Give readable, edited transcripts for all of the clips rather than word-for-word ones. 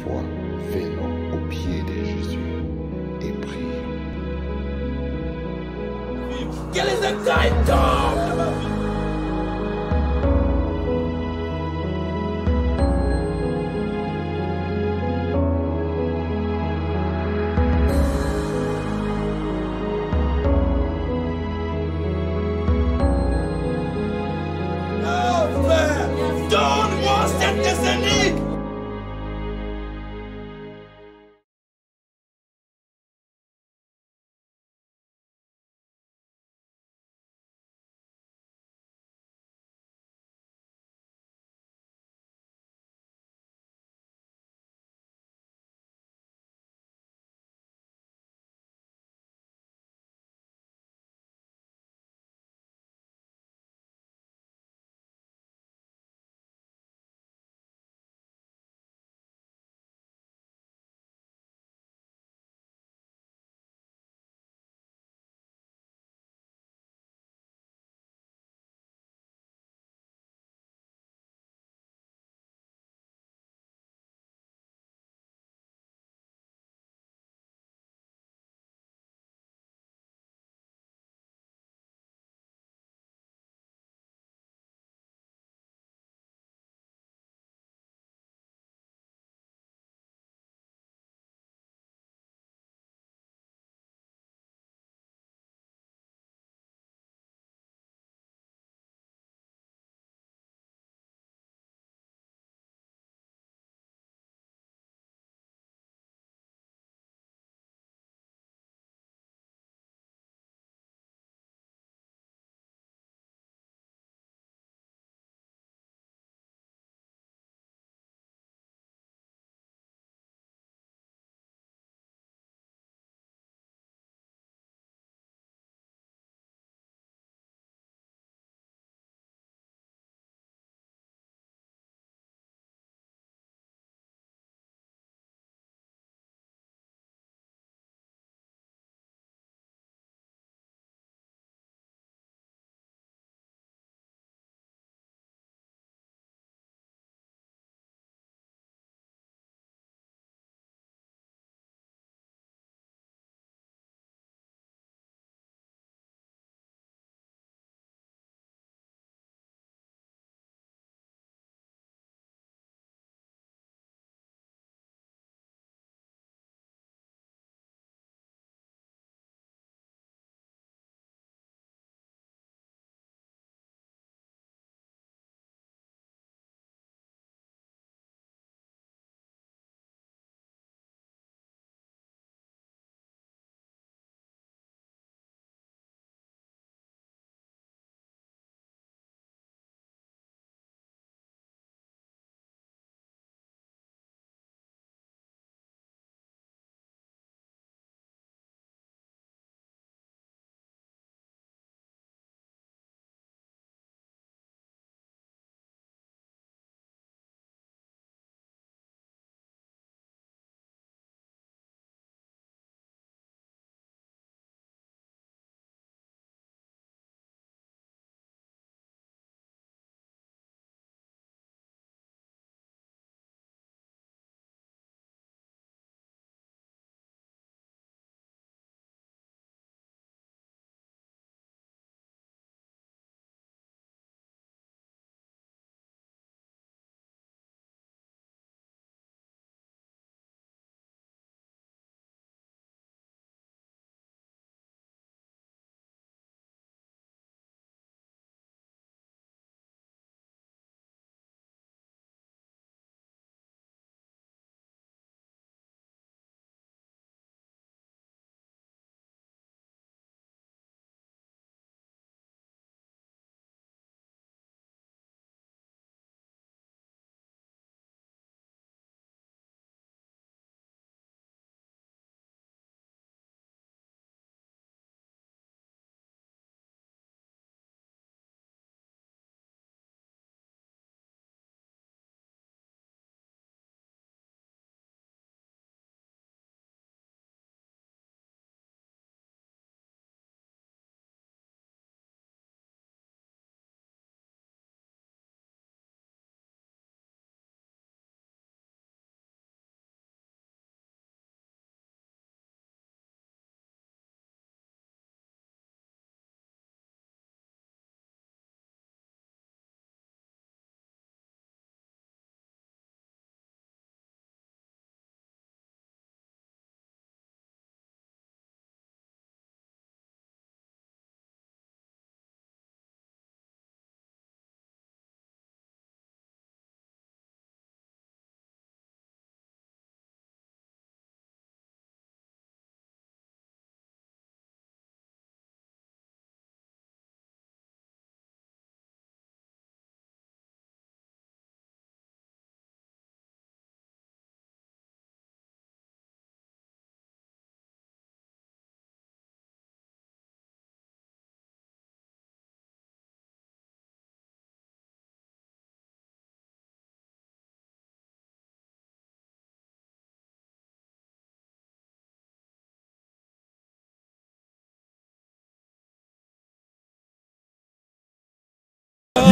foi, venons au pied de Jésus et prions. Que les écailles tombent de ma vie. Oh, frère, donne-moi cette décennie.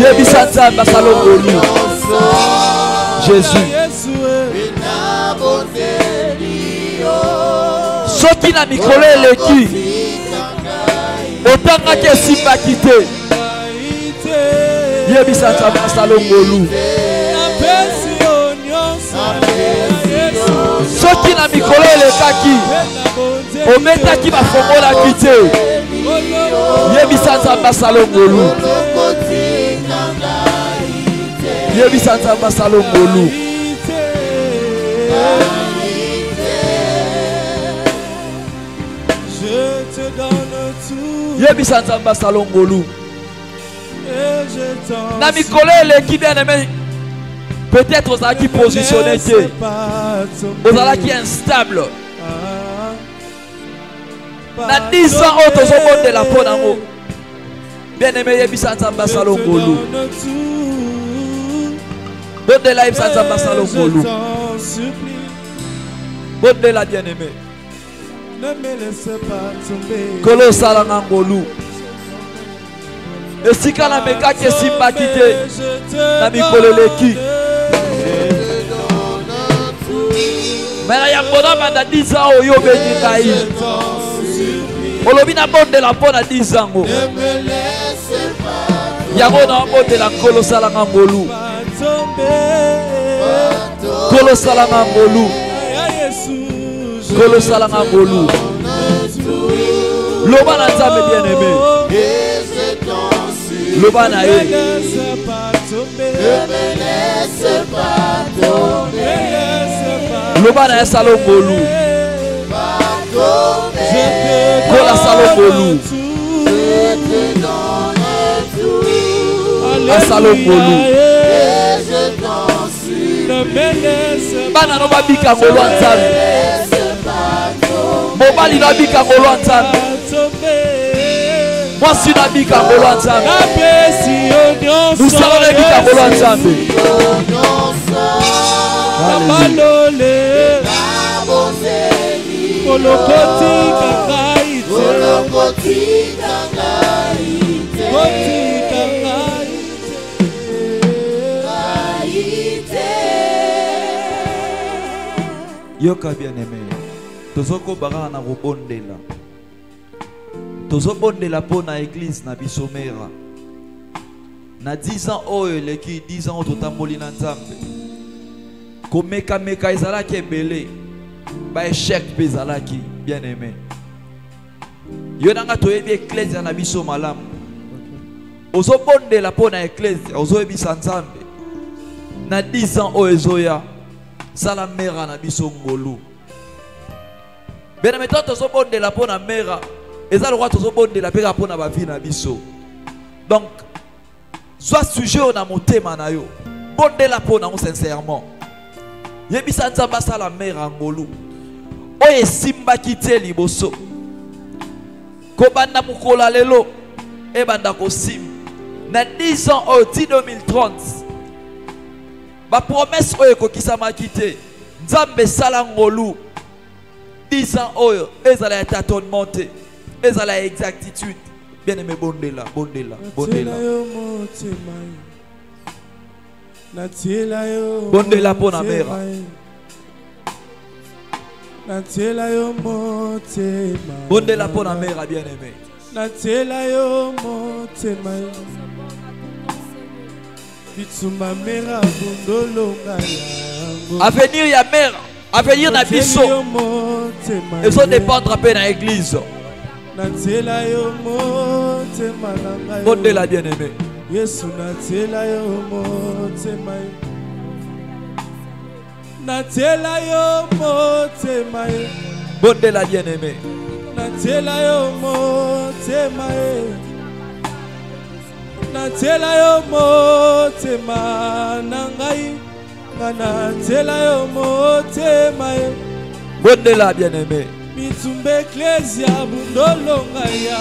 Yebisa Nzambe asala ngolu. Jésus. Soki na mikolo eleki otangaki esimbaki te. Yebisa Nzambe asala ngolu. Soki na mikolo elekaki ometaki bafongolaki te. Yebisa Nzambe asala ngolu. Yebisa Nzambe asala ngolu. Yebisa Nzambe asala ngolu. Na mikolo eleki bien aimé. Peut-être aux acquis positionnés, aux acquis instables. Dans 10 ans, autres ont de la peau d'amour. Bien aimé, Yebisa Nzambe asala ngolu. Bonne de la Yebisa Nzambe asala ngolu. Bonne de la bien aimé. Ne me laisse pas tomber. Kolo sala ngolu. Esika na meka ke simba kite. Na mikolo leki. Mais il y a un 10 ans où il y a Olobi na bonde la bonne à 10 ans. Il y a un bonde de la colossale ngolu. Colossale ngolu. Colossale ngolu. Loba na Nzambe bien aimé. Loba na ye. Loba na esalo ngolu. Kola salo ngolu. Asalo ngolu. Bana no babika ngolu Nzambe. Mobali no babika ngolu Nzambe. Mwasi no babika ngolu Nzambe. Musala no babika ngolu Nzambe. Kabalole Kolokoti kakaite Kolokoti kakaite Yoka bien aimé. Tozoko bara na robondela. Tozobondela po na église na bisomera. Na 10 ans oyo leki 10 ans ototamboli na Nzambe. Komeka meka ezalaki ebele. Ba échec bezalaki bien aimé. Yo nanga toyebi ecclesia na biso malamu. Ozobondela po na ecclesia, ozoyebisa Nzambe. Na 10 ans oyo ezoya sala mera na biso ngolu. Bien aimé, tozobondela po na mera. Ezalo kwa tozobondela pe po na ba vie na biso. Donc soit sujet on a motema na yo. Bondela po na sincèrement. Yebisa Nzambe asala mera ngolu. Oye simba kite liboso. Kobanda mukola lelo. Ebanda ko sim. Na 10 ans au 2030. Ba promesse oye ko kisama kite. Nzambe sala ngolu. 10 ans oyo ezala ya tâtonnement te. Ezala ya exactitude. Bien aimé bondela, bondela, bondela. Bondela po na mera. Bondela po na mera bien aimé. Avenir ya mera, avenir na biso. Ils sont dépendre pe na église. Bondela bien aimé. Yesu natela yo motema natela yo motema Bondela bien aimé. natela yo motema natela yo motema nangai natela yo motema Bondela bien aimé. Mitumbe ecclesia bundolonga ya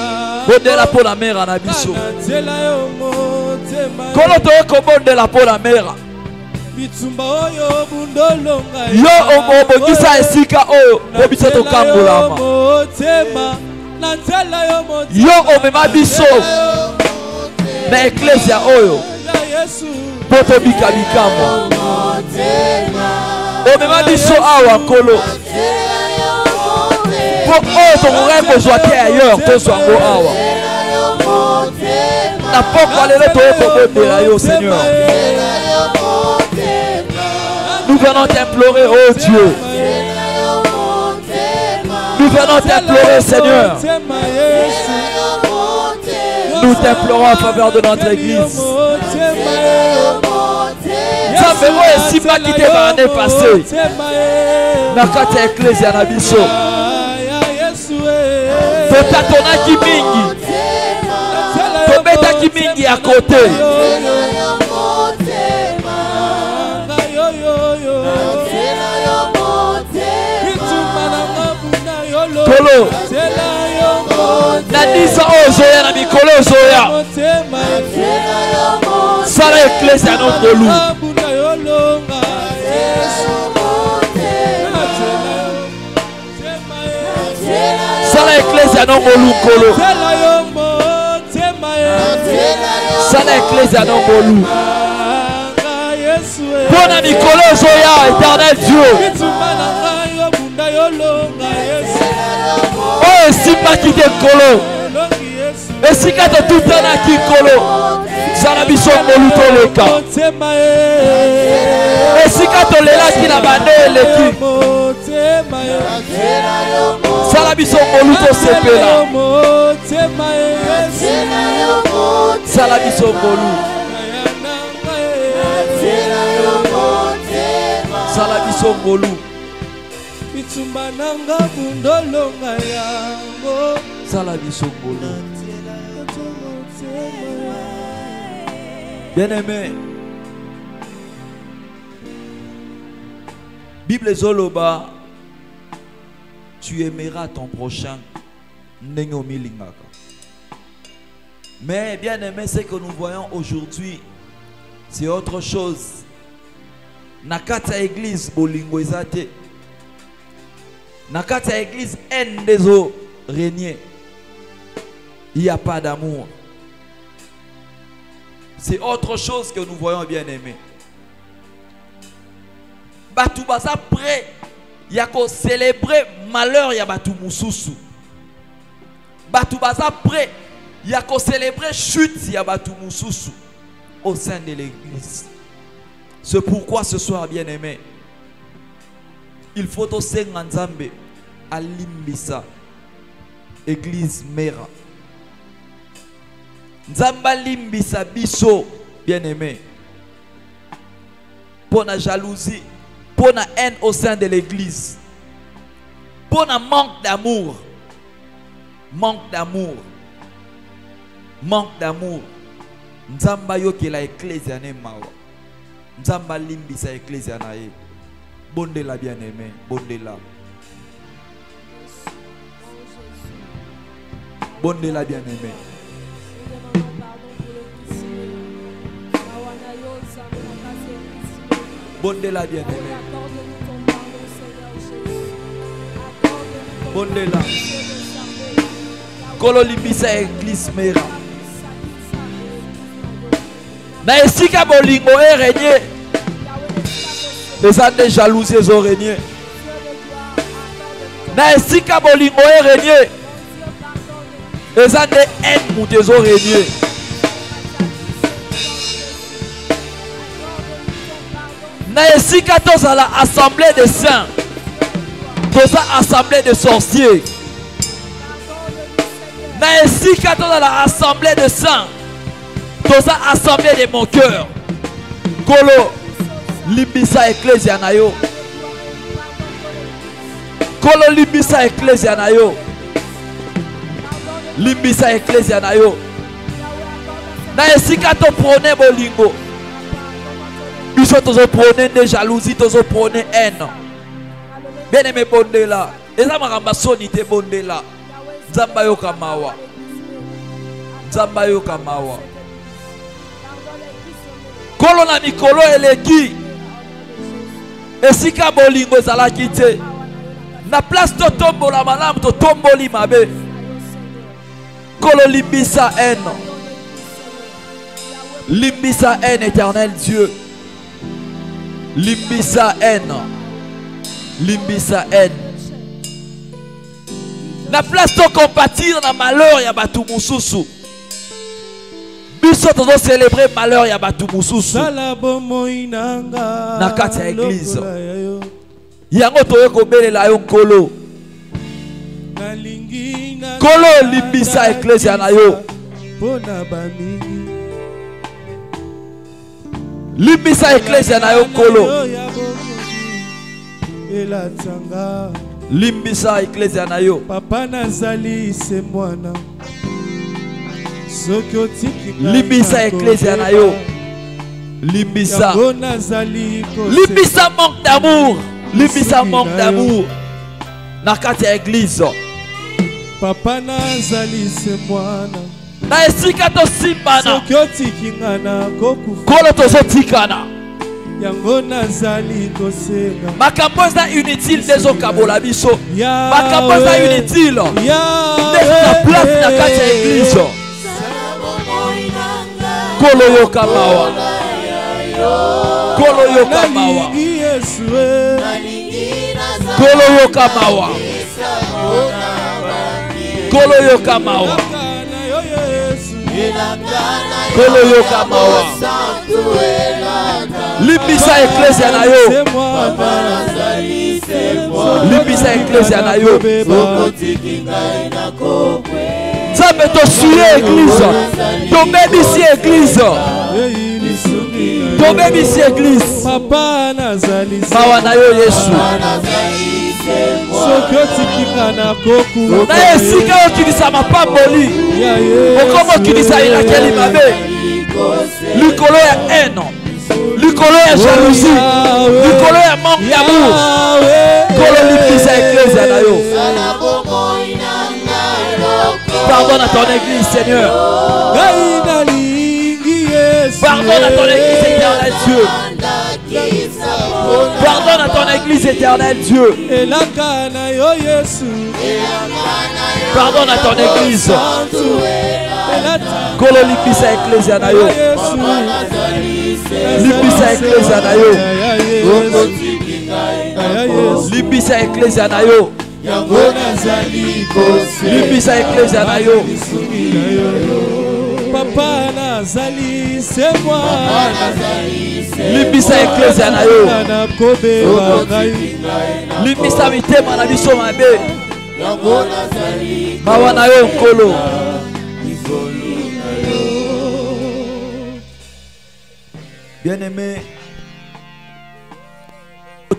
Bondela po na mera na biso. natela yo motema Kolo to bondela po na mera. Mitumba oyo bundolonga Yo obongisa esika oyo bobiso to kangolama. motema natela yo motema Yo omema biso na ecclesia oyo Poto bika bikamo. Omema biso awa nkolo. Pour eux, ton rêve soit ailleurs, ton soit awa. Na poko alele to Seigneur. Nous venons t'implorer, oh Dieu. Nous venons t'implorer, Seigneur. Nous t'implorons en faveur de notre église. Ça fait moi ici pas quitter l'année passée. Nakata Ecclesia Nabiso. Totatona Kimingi. Tobeta Kimingi à côté. Kolo. Nadisa ozoya na mikolo ozoya. Sala Ecclesia no Ngolu. Sala Ecclesia no Ngolu Kolo. Sala Ecclesia no Ngolu. Bona mikolo ozoya, éternel Dieu. Oh, si pas quitter Kolo. Et si quand tu tout le temps qui Kolo, ça n'a biso Ngolu toleka. Et si quand tu là qui n'a pas né ça n'a biso Ngolu to sepela. Ça n'a biso Ngolu. Ça n'a biso Ngolu. Bien-aimé, Bible Zoloba, tu aimeras ton prochain. Mais bien-aimé, ce que nous voyons aujourd'hui, c'est autre chose. Nakata église bolingo ezate. Nakata église haine des eaux régner. Il n'y a pas d'amour. C'est autre chose que nous voyons, bien aimé. Batu baza prêt. Il y a qu'à célébrer malheur, il y a Batu Moussousou. Batu baza prêt. Il y a qu'à célébrer chute, il y a Batu Moussousou au sein de l'église. C'est pourquoi ce soir, bien aimé, il faut aussi Nzambe à Limbisa, église Mera. Nzamba Limbisa biso, bien aimé. Pour la jalousie, pour la haine au sein de l'église, pour le manque d'amour. Manque d'amour. Manque d'amour. Nzamba yo ke la ecclesia ne mawa. Nzamba limbisa ecclesia na ye. Bonde la bien-aimé, bonde la. Bonde la bien-aimé. Bonde la bien-aimé. Bonde la. Kolo limbisa église Mera. Na esika bolingo e régner. Les ans de jalousie ont régné. Na esika bolingo e régner. Les ans de haine ont régné. Na esika toza la assemblée des saints. Toza assemblée de sorciers. Na esika toza la assemblée de saints. Toza assemblée de mon cœur. Kolo limbisa ecclesia na yo. Kolo limbisa ecclesia na yo. Limbisa ecclesia na yo. Na esika to prôner bolingo. Biso tozo prôner de jalousie, tozo prôner haine. Bien aimé bonde la. Eza makamba soni te bonde la. Nzamba yo kamawa. Nzamba yo kamawa. Kolo na mikolo eleki. Esika bolingo ezalaki te. Na place to tombola malamu to tomboli mabe. Kolo limbisa haine. Limbisa haine, éternel Dieu. Limbisa haine. Limbisa haine. Na place de compatir na malheur ya batu mususu. Biso tozo célébrer malheur ya batu mususu. Na kati ya église. Yango toye kobelela yo nkolo. Kolo limbisa ecclesia na yo. Limbisa ecclesia na yo nkolo. Limbisa ecclesia na yo. Papa nazali se mwana. Limbisa ecclesia na yo. Limbisa. Limbisa manque d'amour. Limbisa manque d'amour. Na kati ya église. Papa nazali se mwana. Na esika to simbana. Soki otikingana kokufa. Kolo tozotikana. Yango nazali kosenga. Makambo eza inutile dezo kabola biso. Makambo eza inutile. Na place na kati ya église. Kolo yoka mawa. Kolo yoka mawa. Kolo yoka mawa. Kolo yoka mawa. Kolo yoka mawa. Limbisa ecclesia na yo. Limbisa ecclesia na yo. Nzambe tosuye église. Tobebisi église. Tobebisi église. Papa nazali mawa na yo Yesu. Soki otikingana kokufa. Na esika okilisa mapamboli. Okomo okilisa ilakeli mabe. Likolo ya haine. Likolo ya jalousie. Likolo ya manque d'amour. Kolo limbisa ecclesia na yo. Pardonne à ton église, Seigneur. Pardonne à ton église, éternel Dieu. Pardonne à ton église, éternel Dieu. Pardonne à ton église. Kolo limbisa ecclesia na yo. Limbisa ecclesia na yo. Limbisa ecclesia na yo. Limbisa ecclesia na yo. Papa nazali se mwana. Limbisa ecclesia na yo. Limbisa mitema na biso mabe. Mawa na yo nkolo. Bien-aimé,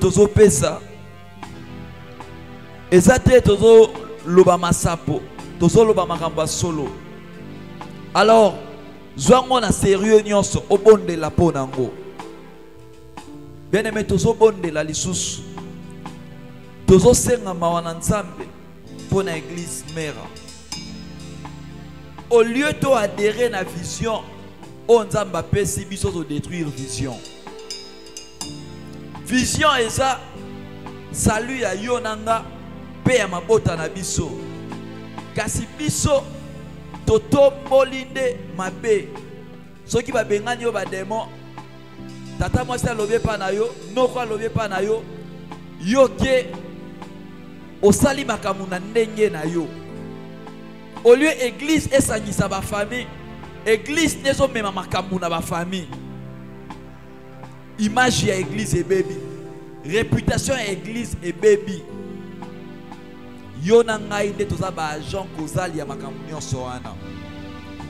tozo pesa. Ezate tozo loba masapo. Tozo loba makamba solo. Alors, zwango na sérieux nyonso obonde la ponango. Bien-aimé, tozo bonde la lisusu. Tozo senga mawana nzambe pona église mère. Au lieu de adhérer na vision, on nzamba pesi biso to détruire vision. Vision eza salut ya yonanga pe ya mabota na biso. Kasi biso toto molinde mabe. Soki ba bengani yo ba démon. Tata mwasi alobe pa na yo, noko alobe pa na yo. Yo ke osali makamu na ndenge na yo. Au lieu église esangisa ba famille, église nezo mema makamu na ba famille. Image ya église et baby. Réputation ya église et baby. Yo na ngai nde toza ba agent kozali ya makamu nyonso wana.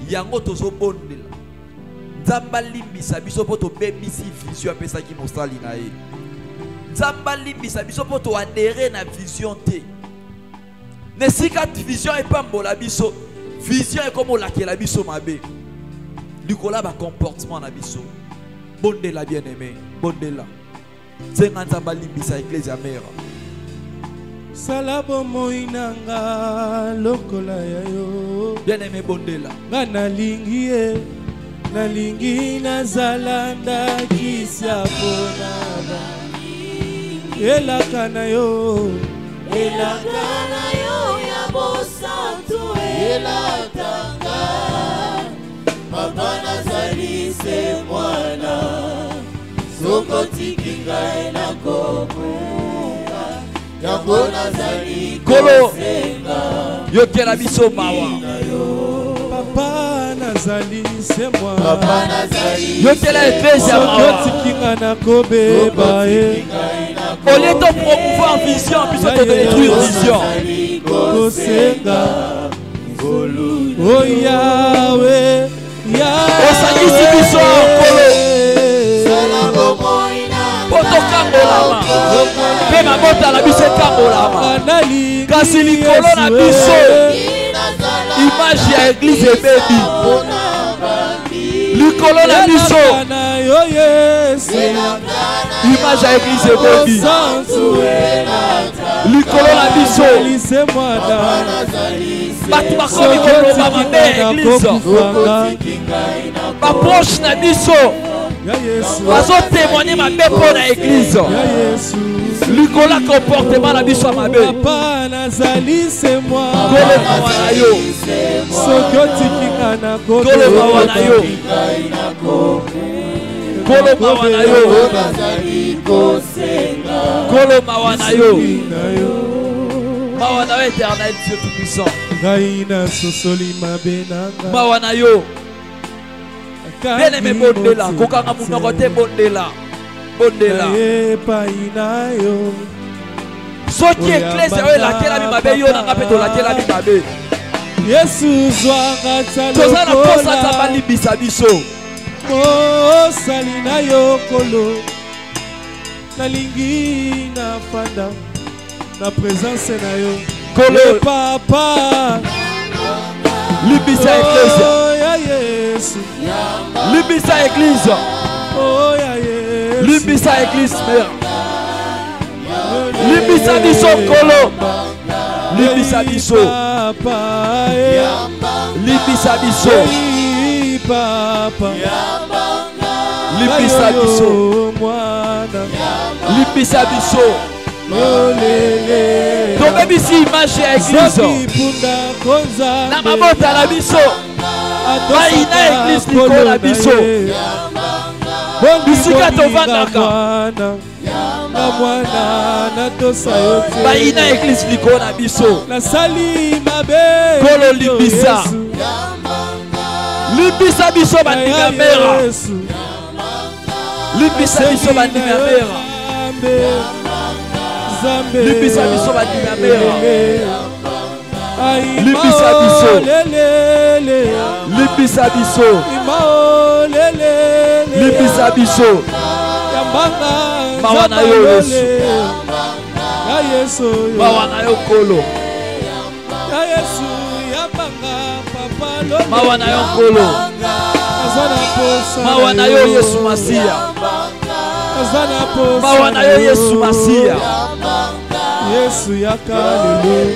Yango tozo bondela. Nzamba limbisa biso po to bebisi vision apesa ki mosali na ye. Nzamba limbisa biso po to adhérer na vision te. Nesika vision epambola biso. Vision est comme la la biso mabe. Likola ba comportement na biso. Bondela bien-aimé, bondela. Zenga nzamba limbisa ecclesia mère. Salabo moinanga lokola ya yo. Bien-aimé bondela. Ngana lingie. Nalingi nazalanda kisa ponaba. Elakana yo. Elakana yo ya bosantu elatanga. papa nazali se mwana soko tikinga nakobuka yango nazali Kolo yokela biso mawa Papa nazali se moi. papa nazali yokela eklezia mawa Tikinga na kobeba e. au lieu de promouvoir vision puisse te détruire vision Kosenga. Oh Yahweh, osangisi biso kolo potokambolama mpe mabota na biso ekambolama kasi likolo na biso image ya eglize ebebi likolo na biso image ya eglize ebebi likolo na biso bato bakomi koloba mabe ya eglize baproche na biso bazotémoigne mabe mpo na eglize likolo ya comportement na biso ya mabe Papa nazali se moi. kolo mawa na yo Soki otikinga na kolo mawa na yo kolo mawa na yo kolo mawa na yo mawa na yo éternel Dieu tout-puissant ngai nasosoli mabe nanga. mawa na yo bien-aimé bondela kokanga munoko te bondela bondela epai na yo soki eklezia oyo elakelami mabe yo nanga mpe tolakelami mabe Yesu zwanga toza na posa talokola nzambe alibisa biso mosali na yo kolo nalingi nafanda na présence na yo Kolo. papa libisa eklezia oh ya Yesu libisa eglize oh ya Yesu libisa eglise mère libisa biso kolo libisa biso papa libisa biso papa libisa biso mwana libisa biso olele tobebisi image ya eglize soki punda konza na mabota na biso bayina eglize likolo na biso bisika tovandaka na mwana natosa yo te bayina eglize likolo na biso nasali mabe kolo libisa libisa biso bandimi ya mera libisa biso bandimi ya mera libisa biso bandimi ya mera libisa biso libisa biso libisa biso mawa na yo Yesu mawa na yo kolo mawa na yo kolo mawa na yo Yesu Masiya mawa na yo Yesu Masiya Yesu yakalelo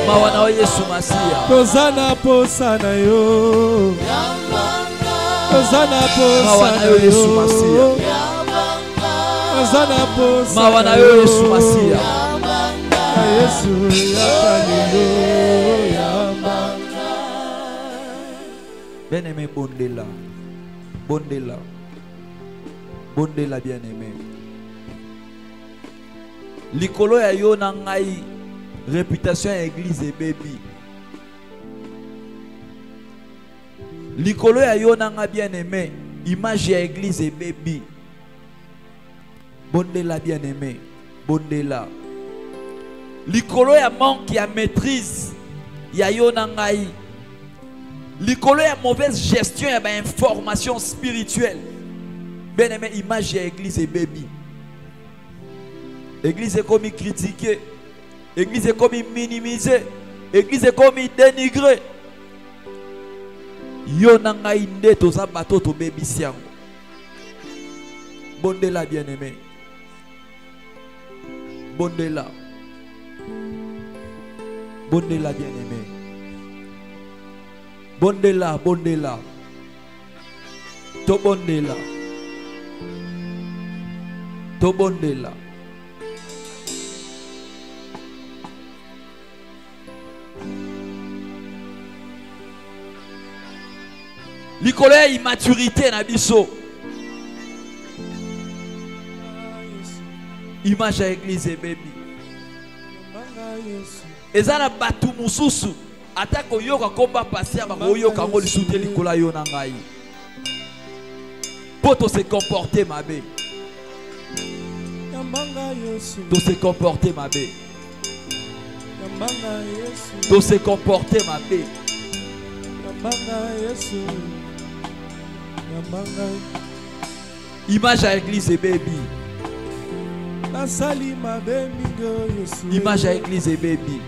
mawa na yo Yesu Masiya tozana posa na yo tozana mawa posa na yo Yesu Masiya tozana posa mawa na yo Yesu Masiya Yesu yakalelo bien-aimé bondela bondela bondela bien-aimé likolo ya yo na ngai réputation ya église ebebi likolo ya yo na ngai bien-aimé image ya église ebebi bondela bien-aimé bondela likolo ya manque ya maîtrise ya yo na ngai likolo ya mauvaise gestion ya information spirituelle bien-aimé image ya église ebebi église ekomi critiquée église ekomi minimisée église ekomi dénigrée yo na ngai nde toza bato tobebisi yango bondela bien-aimé bondela bondela bien-aimé bondela bondela to bondela to bondela likolo ya immaturité na biso. Image ya église ebebi. Eza na batu mususu ata koyoka komba pasia ba koyoka ngo lisute likolo yo na ngai. Poto se comporter mabe. To se comporter mabe. To se comporter mabe. Image à l'église et baby. Image à l'église et baby.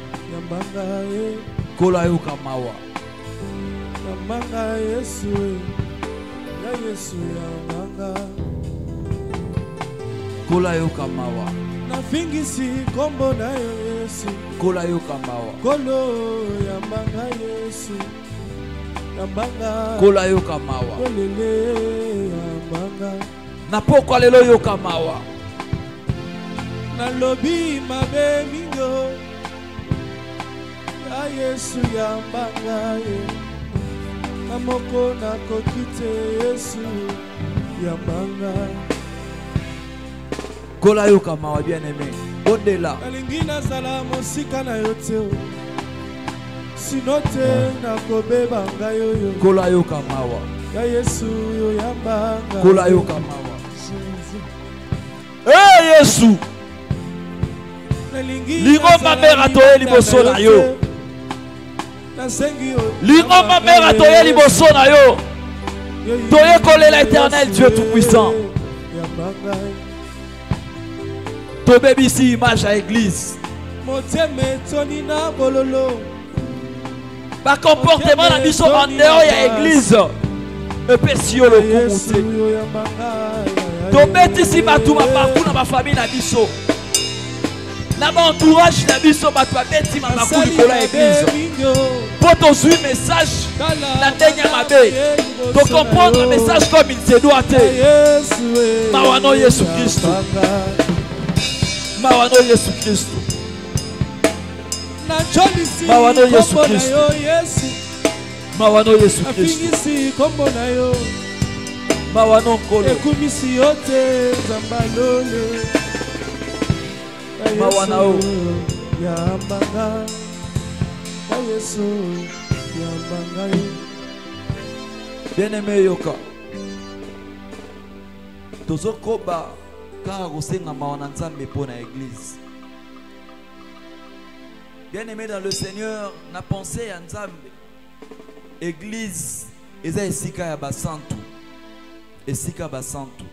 Kola yo kamawa. Kola yo kamawa. Nafingisi kombo na Yesu. Kola yo kamawa. Kolo yambanga Yesu. Yambanga. Kola yo kamawa. Kolele yambanga. Na pokwa lelo yo kamawa. Na lobi mabe mingo. Ya Yesu yambanga ye. Na moko na kokite Yesu yambanga. Kola yo kamawa bien aimé. Ondela. Alingina sala mosika na yote. Sinote na kobeba ngayo yo. Kola yo kamawa. Ya Yesu yo yambanga. Kola yo kamawa. Eh Yesu. Lingomba mera toye liboso na yo. Lingomba mera toye liboso na yo. Toye kolela l'Éternel Dieu tout-puissant. Tobebi ici image à l'église. Par comportement na biso en dehors ya église. Et puis si yo le kumute. Tobeti si batu ma parcours na ba famille na biso. Na ba entourage na biso batu babeti ma parcours likolo ya église. Pour tozui message na ndenge mabe. To comprendre le message comme il se doit être. Mawano Yesu Christ. Mawano Yesu Kristo. Mawano Yesu Kristo. Mawano Yesu Kristo. Mawano Nkolo. Mawana o. Bien-aimé yoka. Tozo koba. Car église. Bien-aimé dans le Seigneur, n'a pensé à Nzambe. Église, eza esika ya basantu. Esika basantu.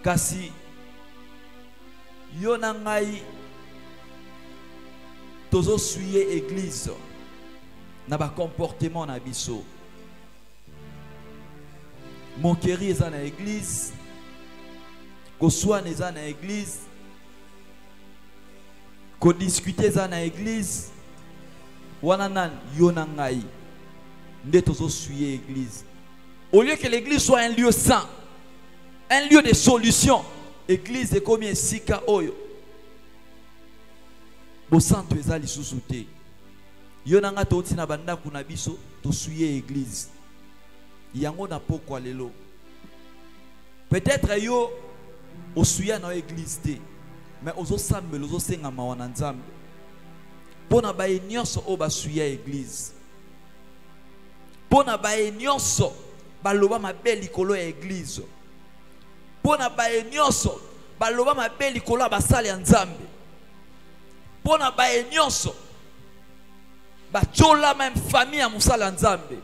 Kasi yo na ngai tozo suye église na ba comportement na biso. Mon chéri eza na église. Koswa neza na église, ko discuter za na église, wana nan yo na ngai, nde tozo suye église. Au lieu que l'église soit un lieu saint, un lieu de solution, église est comme sika oyo. Bo santo eza lisusu te. Yo na nga toti na banda kuna biso, to suye église. Yango na pokwa lelo. Peut-être yo osuya na église te, mais ozo sambelo ozo senga mawana nzambe. Pona baye nyonso o basuya église. Pona baye nyonso baloba mabe likolo ya église. Pona baye nyonso baloba mabe likolo basali ya nzambe. Pona baye nyonso bachola même famille ya musala ya nzambe.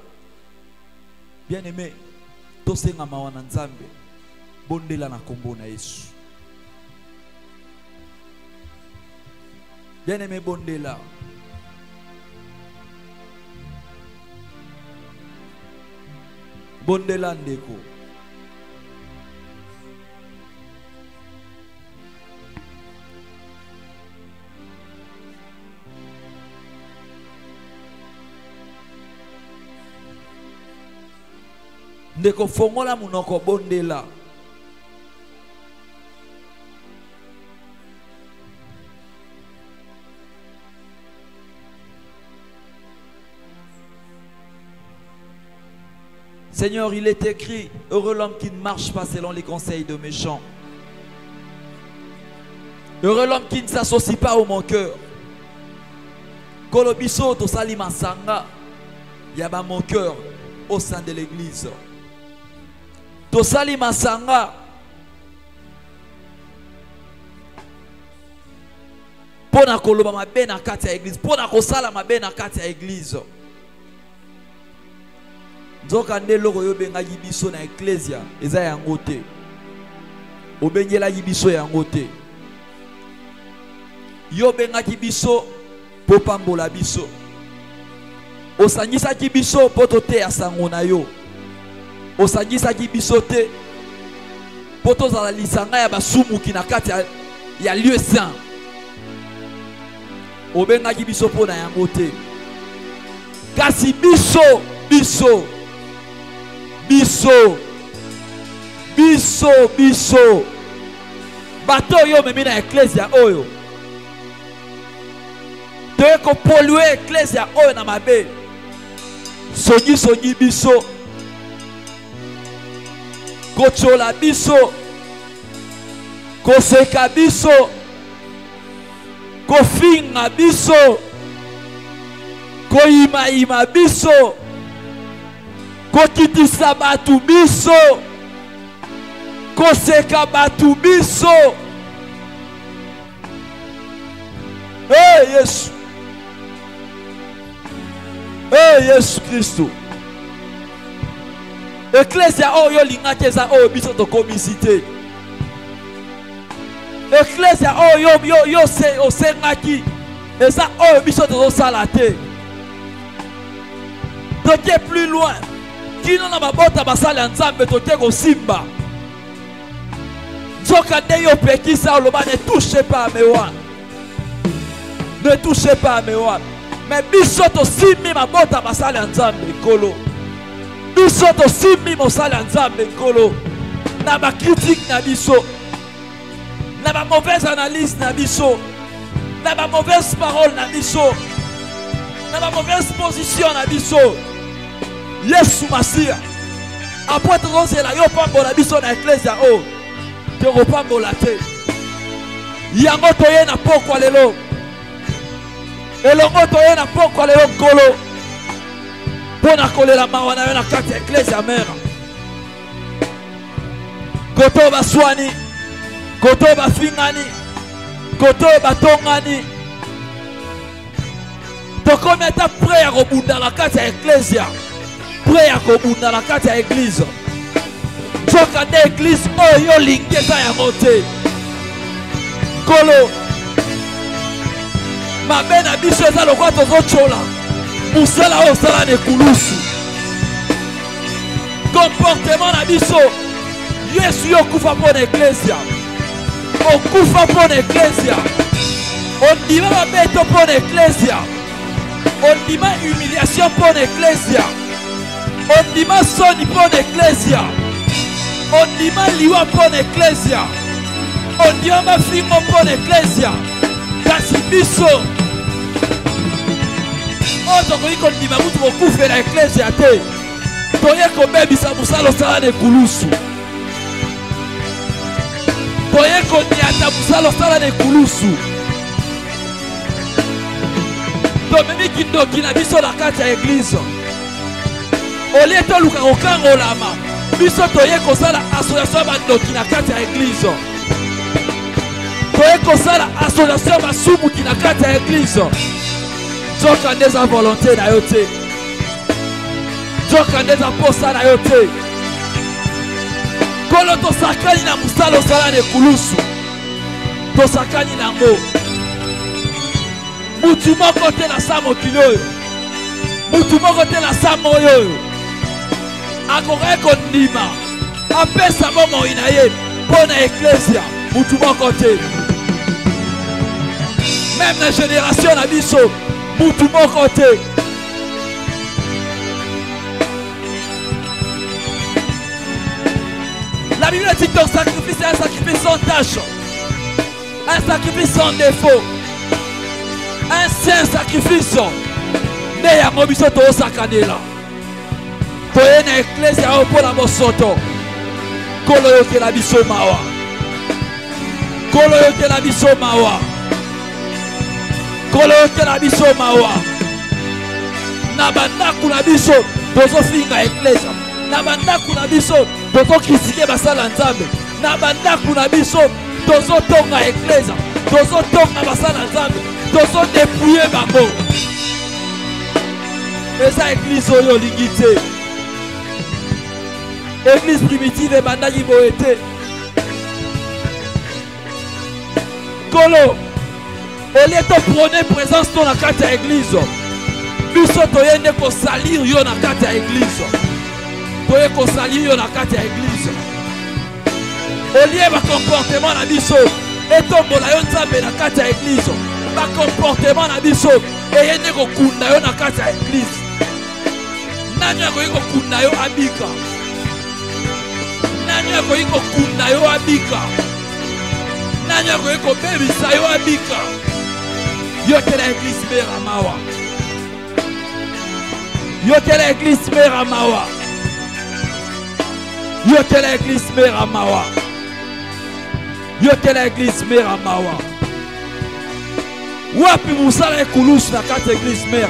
Bien aimé, to senga mawana nzambe. Bondela na kombo na Yesu. Bien aimé bondela. Bondela ndeko. Ndeko fongola munoko bondela. Seigneur, il est écrit, heureux l'homme qui ne marche pas selon les conseils de méchants. Heureux l'homme qui ne s'associe pas au manqueur. Kolobiso to salima sanga, yaba manqueur au sein de l'église. To salima sanga, pona koloba mabe na kati ya église, pona kosala mabe na kati ya église. Nzoka nde loko yo bengaki biso na ecclesia eza yango te. Obengelaki biso yango te. Yo bengaki biso po pambola biso. Osangisaki biso po toteya sango na yo. Osangisaki biso te po tozala lisanga ya basumuki na kati ya lieu saint. Obengaki biso po na yango te. Kasi biso bato yo memi na ecclesia oyo toye ko polluer ecclesia oyo na mabe. Songi biso, kochola biso, koseka biso, kofinga biso, koyimayima biso, kokitisa batu biso, koseka batu biso. Hey Yesu, hey Yesu Kristo. Ecclesia oyo lingaki eza oyo biso tokomisite. Ecclesia oyo yo se osengaki eza oyo biso tozosala te. Toke plus loin. Kino na mabota basala ya Nzambe toke kosimba. Nzoka nde yo pekisa oloba ne touchez pas à mes oies. Ne touchez pas à mes oies. Mais biso tosimbi mabota basala ya Nzambe kolo. Biso tosimbi mosala ya Nzambe kolo. Na ba critique na biso. Na ba mauvaise analyse na biso. Na ba mauvaise parole na biso. Na ba mauvaise position na biso. Yesu Masia. Après tozozela yo pambola biso na ecclesia o. Te repambola te. Yango toye na pokwa lelo. Elongo toye na pokwa lelo kolo. Pona kolela mawa na yo na kati ya ecclesia mère. Koto baswani, koto bafingani, koto batongani. Tokomi ata prêt ya kobunda na kati ya ecclesia. Prêt ya kobunda na kati ya église. Nzoka nde église oyo lingi eza yango te. Kolo mabe na biso eza lokwa tozochola musala oyo osala na ekulusu. Comportement na biso Yesu yo okufa mpo na ecclesia. Okufa mpo na ecclesia. Ondima mabeto mpo na ecclesia. Ondima humiliation mpo na ecclesia. Ondima soni mpo na ecclesia. Ondima liwa mpo na ecclesia. Ondima mafingo mpo na ecclesia. Kasi biso oyo tokoki kondima mutu kokufa na ecclesia te. Toye kobebisa mosala osala na ekulusu. Toye koniata mosala osala na ekulusu. Tomemi kindoki na biso na kati ya eglise. Olie toluka kokangolama. Biso toye kosala association bandoki na kati ya eglise. Toye kosala association basumuki na kati ya eglise. Nzoka ndeza volonté na yo te. Nzoka ndeza posa na yo te. Kolo tosakani na musala osala na ekulusu. Tosakani nango. Mutu moko te na sa mokili oyo. Mutu moko te na sa moyo. Akoke kondima. Apesa bomoi na ye. Pona ecclesia. Mutu moko te. Même la génération na biso. Mutu moko te. La Bible dit que ton sacrifice est un sacrifice sans tâche. Un sacrifice sans défaut. Un saint sacrifice. Ne yango biso to sakanela. toye na eklezia oyo mpo na bosoto. Kolo yokela biso mawa. Kolo yokela biso mawa. Kolo yokela biso mawa. Na bandaku na biso tozofinga eklezia. Na bandaku na biso tozokritike basala nzambe. Na bandaku na biso tozotonga eklezia. Tozotonga basala nzambe. Tozodepouye bango. Eza église oyo olingi te. Église primitive ebandaki boye te. Kolo olie toprone présence to na kati ya église. Biso toye nde kosalir yo na kati ya église. Toye kosalir yo na kati ya église. Olie ba comportement na biso etombola yo nzambe na kati ya église. Ba comportement na biso eye nde kokunda yo na kati ya église. Nani akoki kokunda yo abika? Nani akoki kokunda yo abika? Nani akoki kobebisa yo abika? Yokela église mera mawa. Yokela église mera mawa. Yokela église mera mawa. Yokela église mera mawa. Wapi musala ekulusu na kati église mera.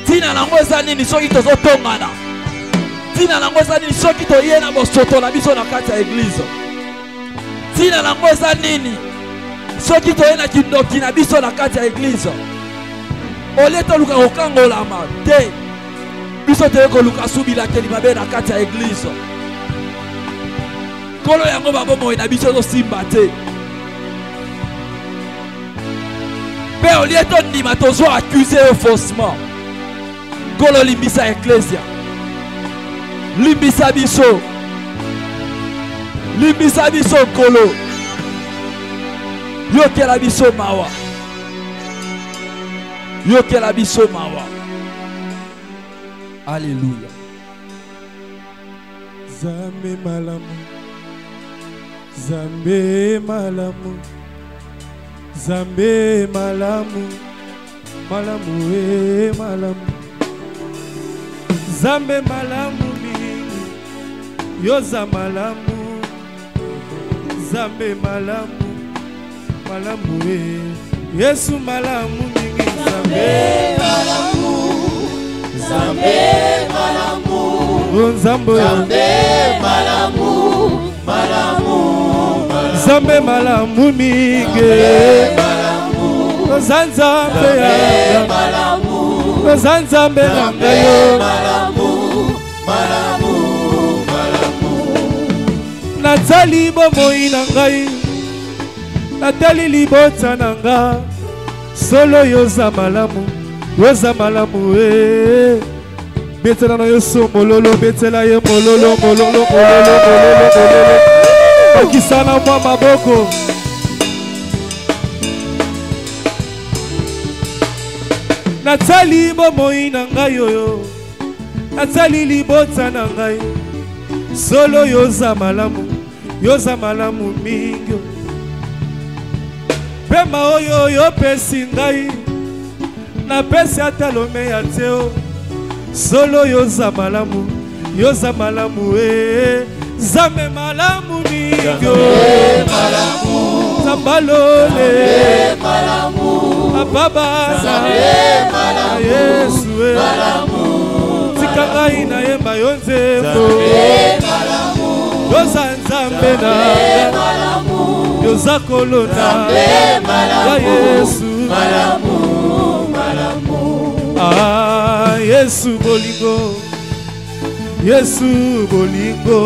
Tina nango eza nini soki tozotongana? Tina nango eza nini soki toye na bosoto na biso na kati ya église? Tina nango eza nini soki toye na kindoki na biso na kati ya église? Olie toluka kokangolama te. Biso toye koluka subilakeli mabe na kati ya église. Kolo yango babomoi na biso tosimba te. Pe olie tondima tozo accuse yo faussement. Kolo limbisa ecclesia. Limbisa biso. Limbisa biso kolo. Yokela biso mawa. Yokela biso mawa. Alléluia. Zambe malamu. Zambe malamu. Zambe malamu. Malamu e malamu. Zambe malamu mingi. Yoza malamu. Zambe malamu. Malamu e. Yesu malamu mingi. Zambe malamu. Zambe malamu. Zambe malamu. Malamu. Zambe malamu mingi. Zanzambe ya malamu. Zanzambe malamu. Malamu. Malamu. Natali bomoi na ngai. Natali libota na nga. Solo yoza malamu. Yoza malamu e. Betela na yoso mololo. Betela ye mololo. Mololo. Okisana mwa maboko. Natali bomoi na ngai yoyo. Natali libota na ngai. Solo yoza malamu. Yoza malamu mingi. Pema oyo yo pesi ngai. Na pesi atalome ya teo. Solo yoza malamu. Yoza malamu e. Zambe malamu mingi. Zambe malamu. Zambalole. Zambe malamu. Ababa. Zambe malamu. Yesu e. Malamu. Tikanga ina yemba yonzembo. Zambe malamu. Yoza nzambe na. Zambe malamu. Yoza kolona. Zambe malamu. Ya Yesu. Malamu. Malamu. Ah, Yesu bolingo. Yesu bolingo.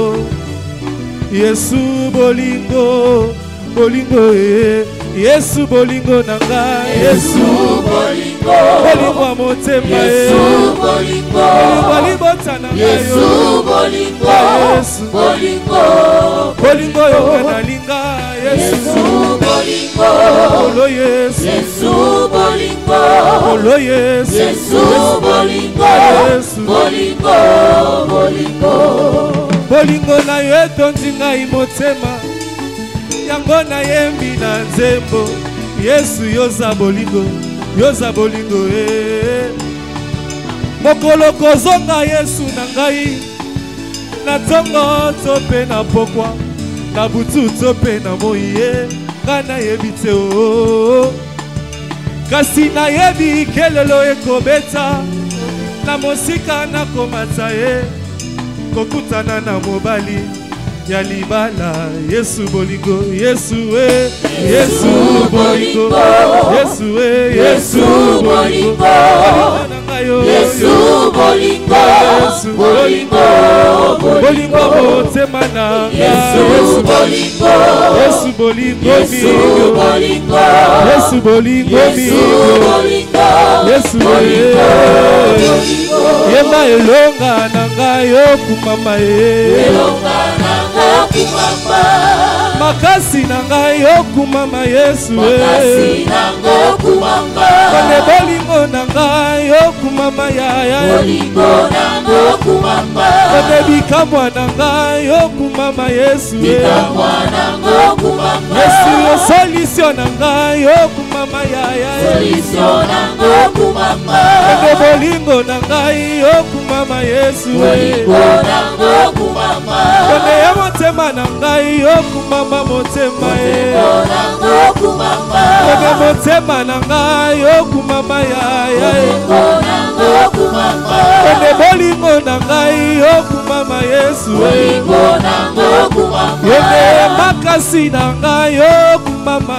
Yesu bolingo. Bolingo e. Yesu bolingo nanga. Yesu bolingo. Bolingo wa motema e. Yesu bolingo. Bolingo libota nanga yo. Yesu bolingo. Yesu bolingo. Bolingo yo kanalinga. Yesu bolingo. Olo Yesu. Yesu bolingo. Olo Yesu. Yesu bolingo. Yesu bolingo. Bolingo. Bolingo na yo etondi ngai motema. Yango na yembi na nzembo. Yesu yoza bolingo. Yoza bolingo e. mokolo kozonga Yesu na ngai na tongo tope na pokwa na butu tope na moye kana yebite o kasi na yebi kelelo ekobeta na mosika na komata ye kokutana na mobali ya libala Yesu bolingo Yesu we Yesu bolingo Yesu we Yesu bolingo Yesu bolingo Yesu bolingo bolingo motema na Yesu bolingo Yesu bolingo Yesu bolingo Yesu bolingo Yesu bolingo yema elonga na ngayo kumama ye elonga makasi na ngai okumama Yesu makasi na ngai okumama kone bolingo na ngai okumama yaya bolingo na ngai okumama kone bikamwa na ngai okumama Yesu bikamwa na ngai okumama Yesu solution na ngai okumama yaya solution na ngai okumama kone bolingo na ngai okumama Yesu bolingo na ngai okumama kone ya motema na ngai okumama motema kone motema na ngai okumama yaya kone bolingo na ngai okumama Yesu yone makasi na ngai okumama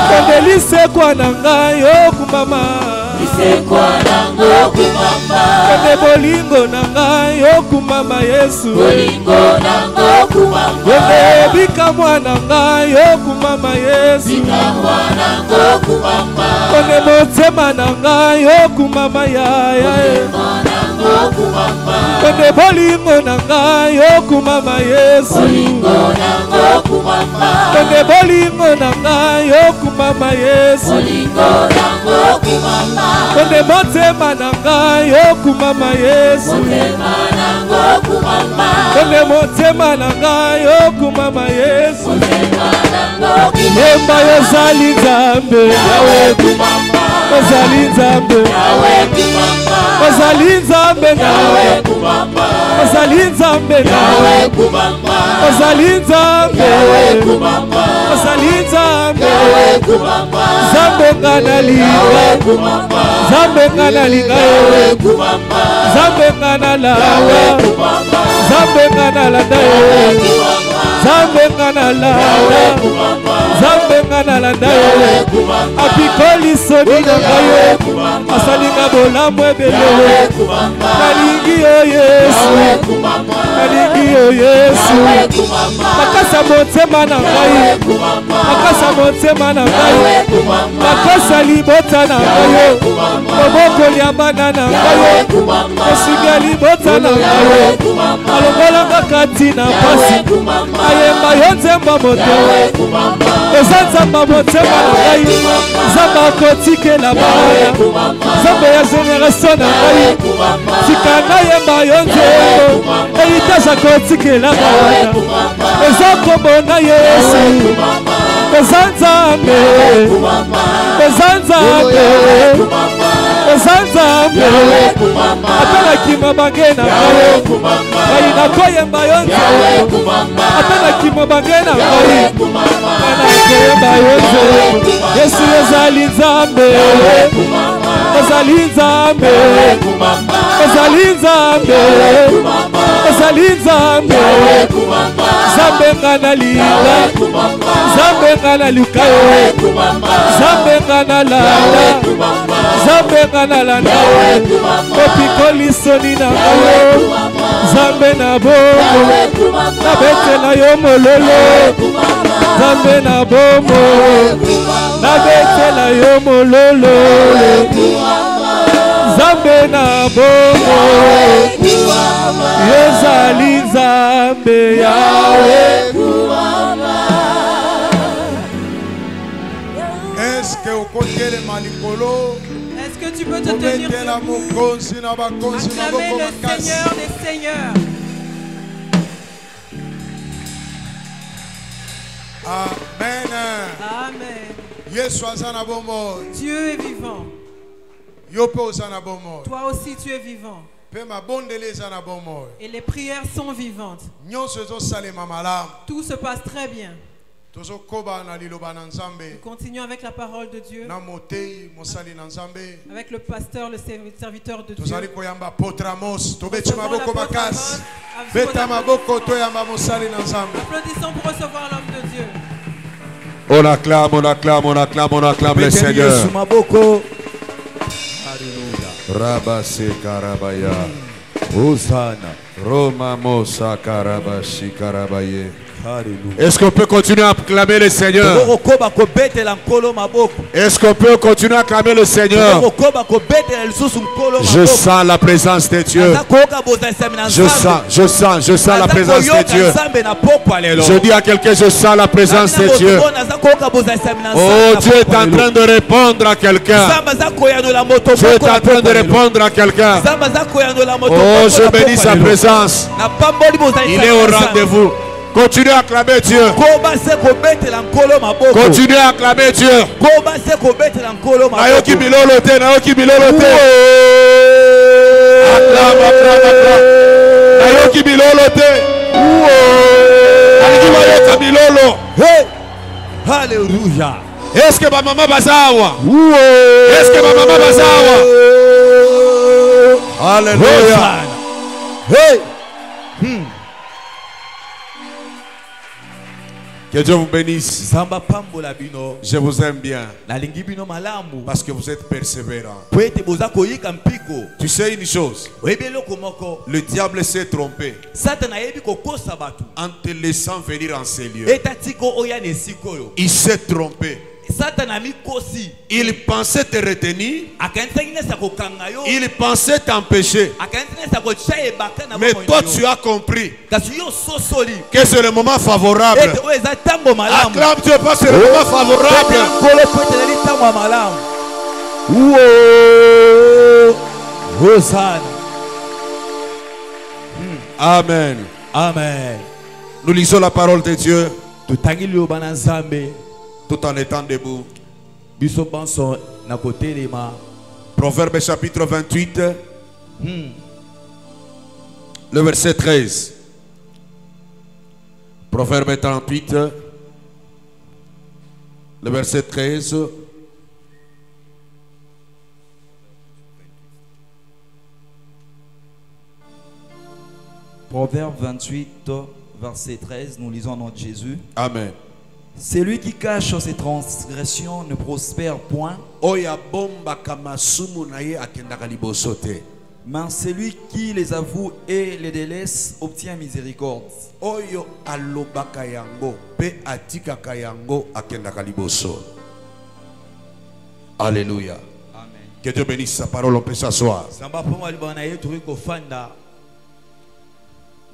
kone lisekwa na ngai okumama kone bolingo na ngai okumama Yesu yone bikamwa na ngai okumama Yesu kone motema na ngai okumama yaya kone bolingo na ngai okumama Yesu kone bolingo na ngai okumama Yesu kone motema na ngai okumama Yesu kone motema na ngai okumama Yesu yemba yozali nzambe ozali nzambe ozali nzambe nawe ozali nzambe nawe ozali nzambe ozali nzambe nzambe ngana linga nzambe ngana linga nzambe ngana lawa nzambe ngana landa nzambe ngana lawa nzambe ngana landa apikoli soni na ngai asalinga bolamu ebele nalingi yo Yesu nalingi yo Yesu makasa motema na ngai makasa motema na ngai makasa libota na ngai moboko ya bana na ngai esinga libota na ngai alongolanga kati na pasi ayemba yo nzemba motema eza nzamba motema na ngai nzamba akotikela bana nzambe ya generation na ngai tika nayemba yo nzembo heritage akotikela bana eza kombo na Yesu eza nzambe eza nzambe eza nzambe atalaki mabange na ngai ngai nakoyemba yo nzembo atalaki mabange na ngai nakoyemba yo nzembo Yesu ezali nzambe ozali nzambe ozali nzambe ozali nzambe nzambe ngana linga nzambe ngana lukayo nzambe ngana landa nzambe ngana landa opikoli soni na ngayo nzambe na bomo nabetela yo mololo nzambe na bomo nabetela yo mololo nzambe na bomo yozali nzambe yawe Est-ce que tu peux te tenir debout, acclamer le Seigneur des Seigneurs. Amen. Amen. Dieu est vivant. Yo pe oza na bomoi. Toi aussi tu es vivant. Pe mabondele eza na bomoi. Et les prières sont vivantes. Nyonso ezosalema malamu. Tout se passe très bien. Tozokoba na liloba na Nzambe. Nous continuons avec la parole de Dieu. Na motei mosali na Nzambe. Avec le pasteur, le serviteur de Dieu. Tozali koyamba Potramos. Tobeti Recevons maboko l'apôtre makasi. Amos. Beta maboko toyamba mosali na Nzambe. Applaudissons pour recevoir l'homme de Dieu. On acclame, on acclame, on acclame, on acclame le Seigneur. Rabase Karabaya. Hosanna. Roma Mosa Karabashi Karabaye. Alléluia. Est-ce qu'on peut continuer à acclamer le Seigneur? Est-ce qu'on peut continuer à acclamer le Seigneur? Je sens la présence de Dieu. Je sens la présence de Dieu. Je dis à quelqu'un, je sens la présence de Dieu. Oh, Dieu est en train de répondre à quelqu'un. Dieu est en train de répondre à quelqu'un. Oh, je bénis sa présence. Il est au rendez-vous. Continuez à acclamer Dieu. Continuez à acclamer Dieu. Nayoki bilolo te, nayoki bilolo te. Acclame, acclame, acclame. Nayoki bilolo te. Nayoki bilolo. Alléluia. Est-ce que ma maman bazawa? Est-ce que ma maman bazawa? Alléluia. Hey. Que Dieu vous bénisse. Je vous aime bien. Parce que vous êtes persévérants. Tu sais une chose. Le diable s'est trompé en te laissant venir en ces lieux. Il s'est trompé. Il pensait te retenir. Il pensait t'empêcher. Mais toi tu as compris que c'est le moment favorable. Acclame Dieu parce que c'est le moment favorable. Amen. Amen. Nous lisons la parole de Dieu tout en étant debout. Proverbe chapitre 28, le verset 13. Proverbe 38, le verset 13. Proverbe 28, verset 13, nous lisons au nom de Jésus. Amen. Celui qui cache ses transgressions ne prospère point, mais celui qui les avoue et les délaisse obtient miséricorde. Alléluia. Amen. Que Dieu bénisse sa parole, on peut s'asseoir.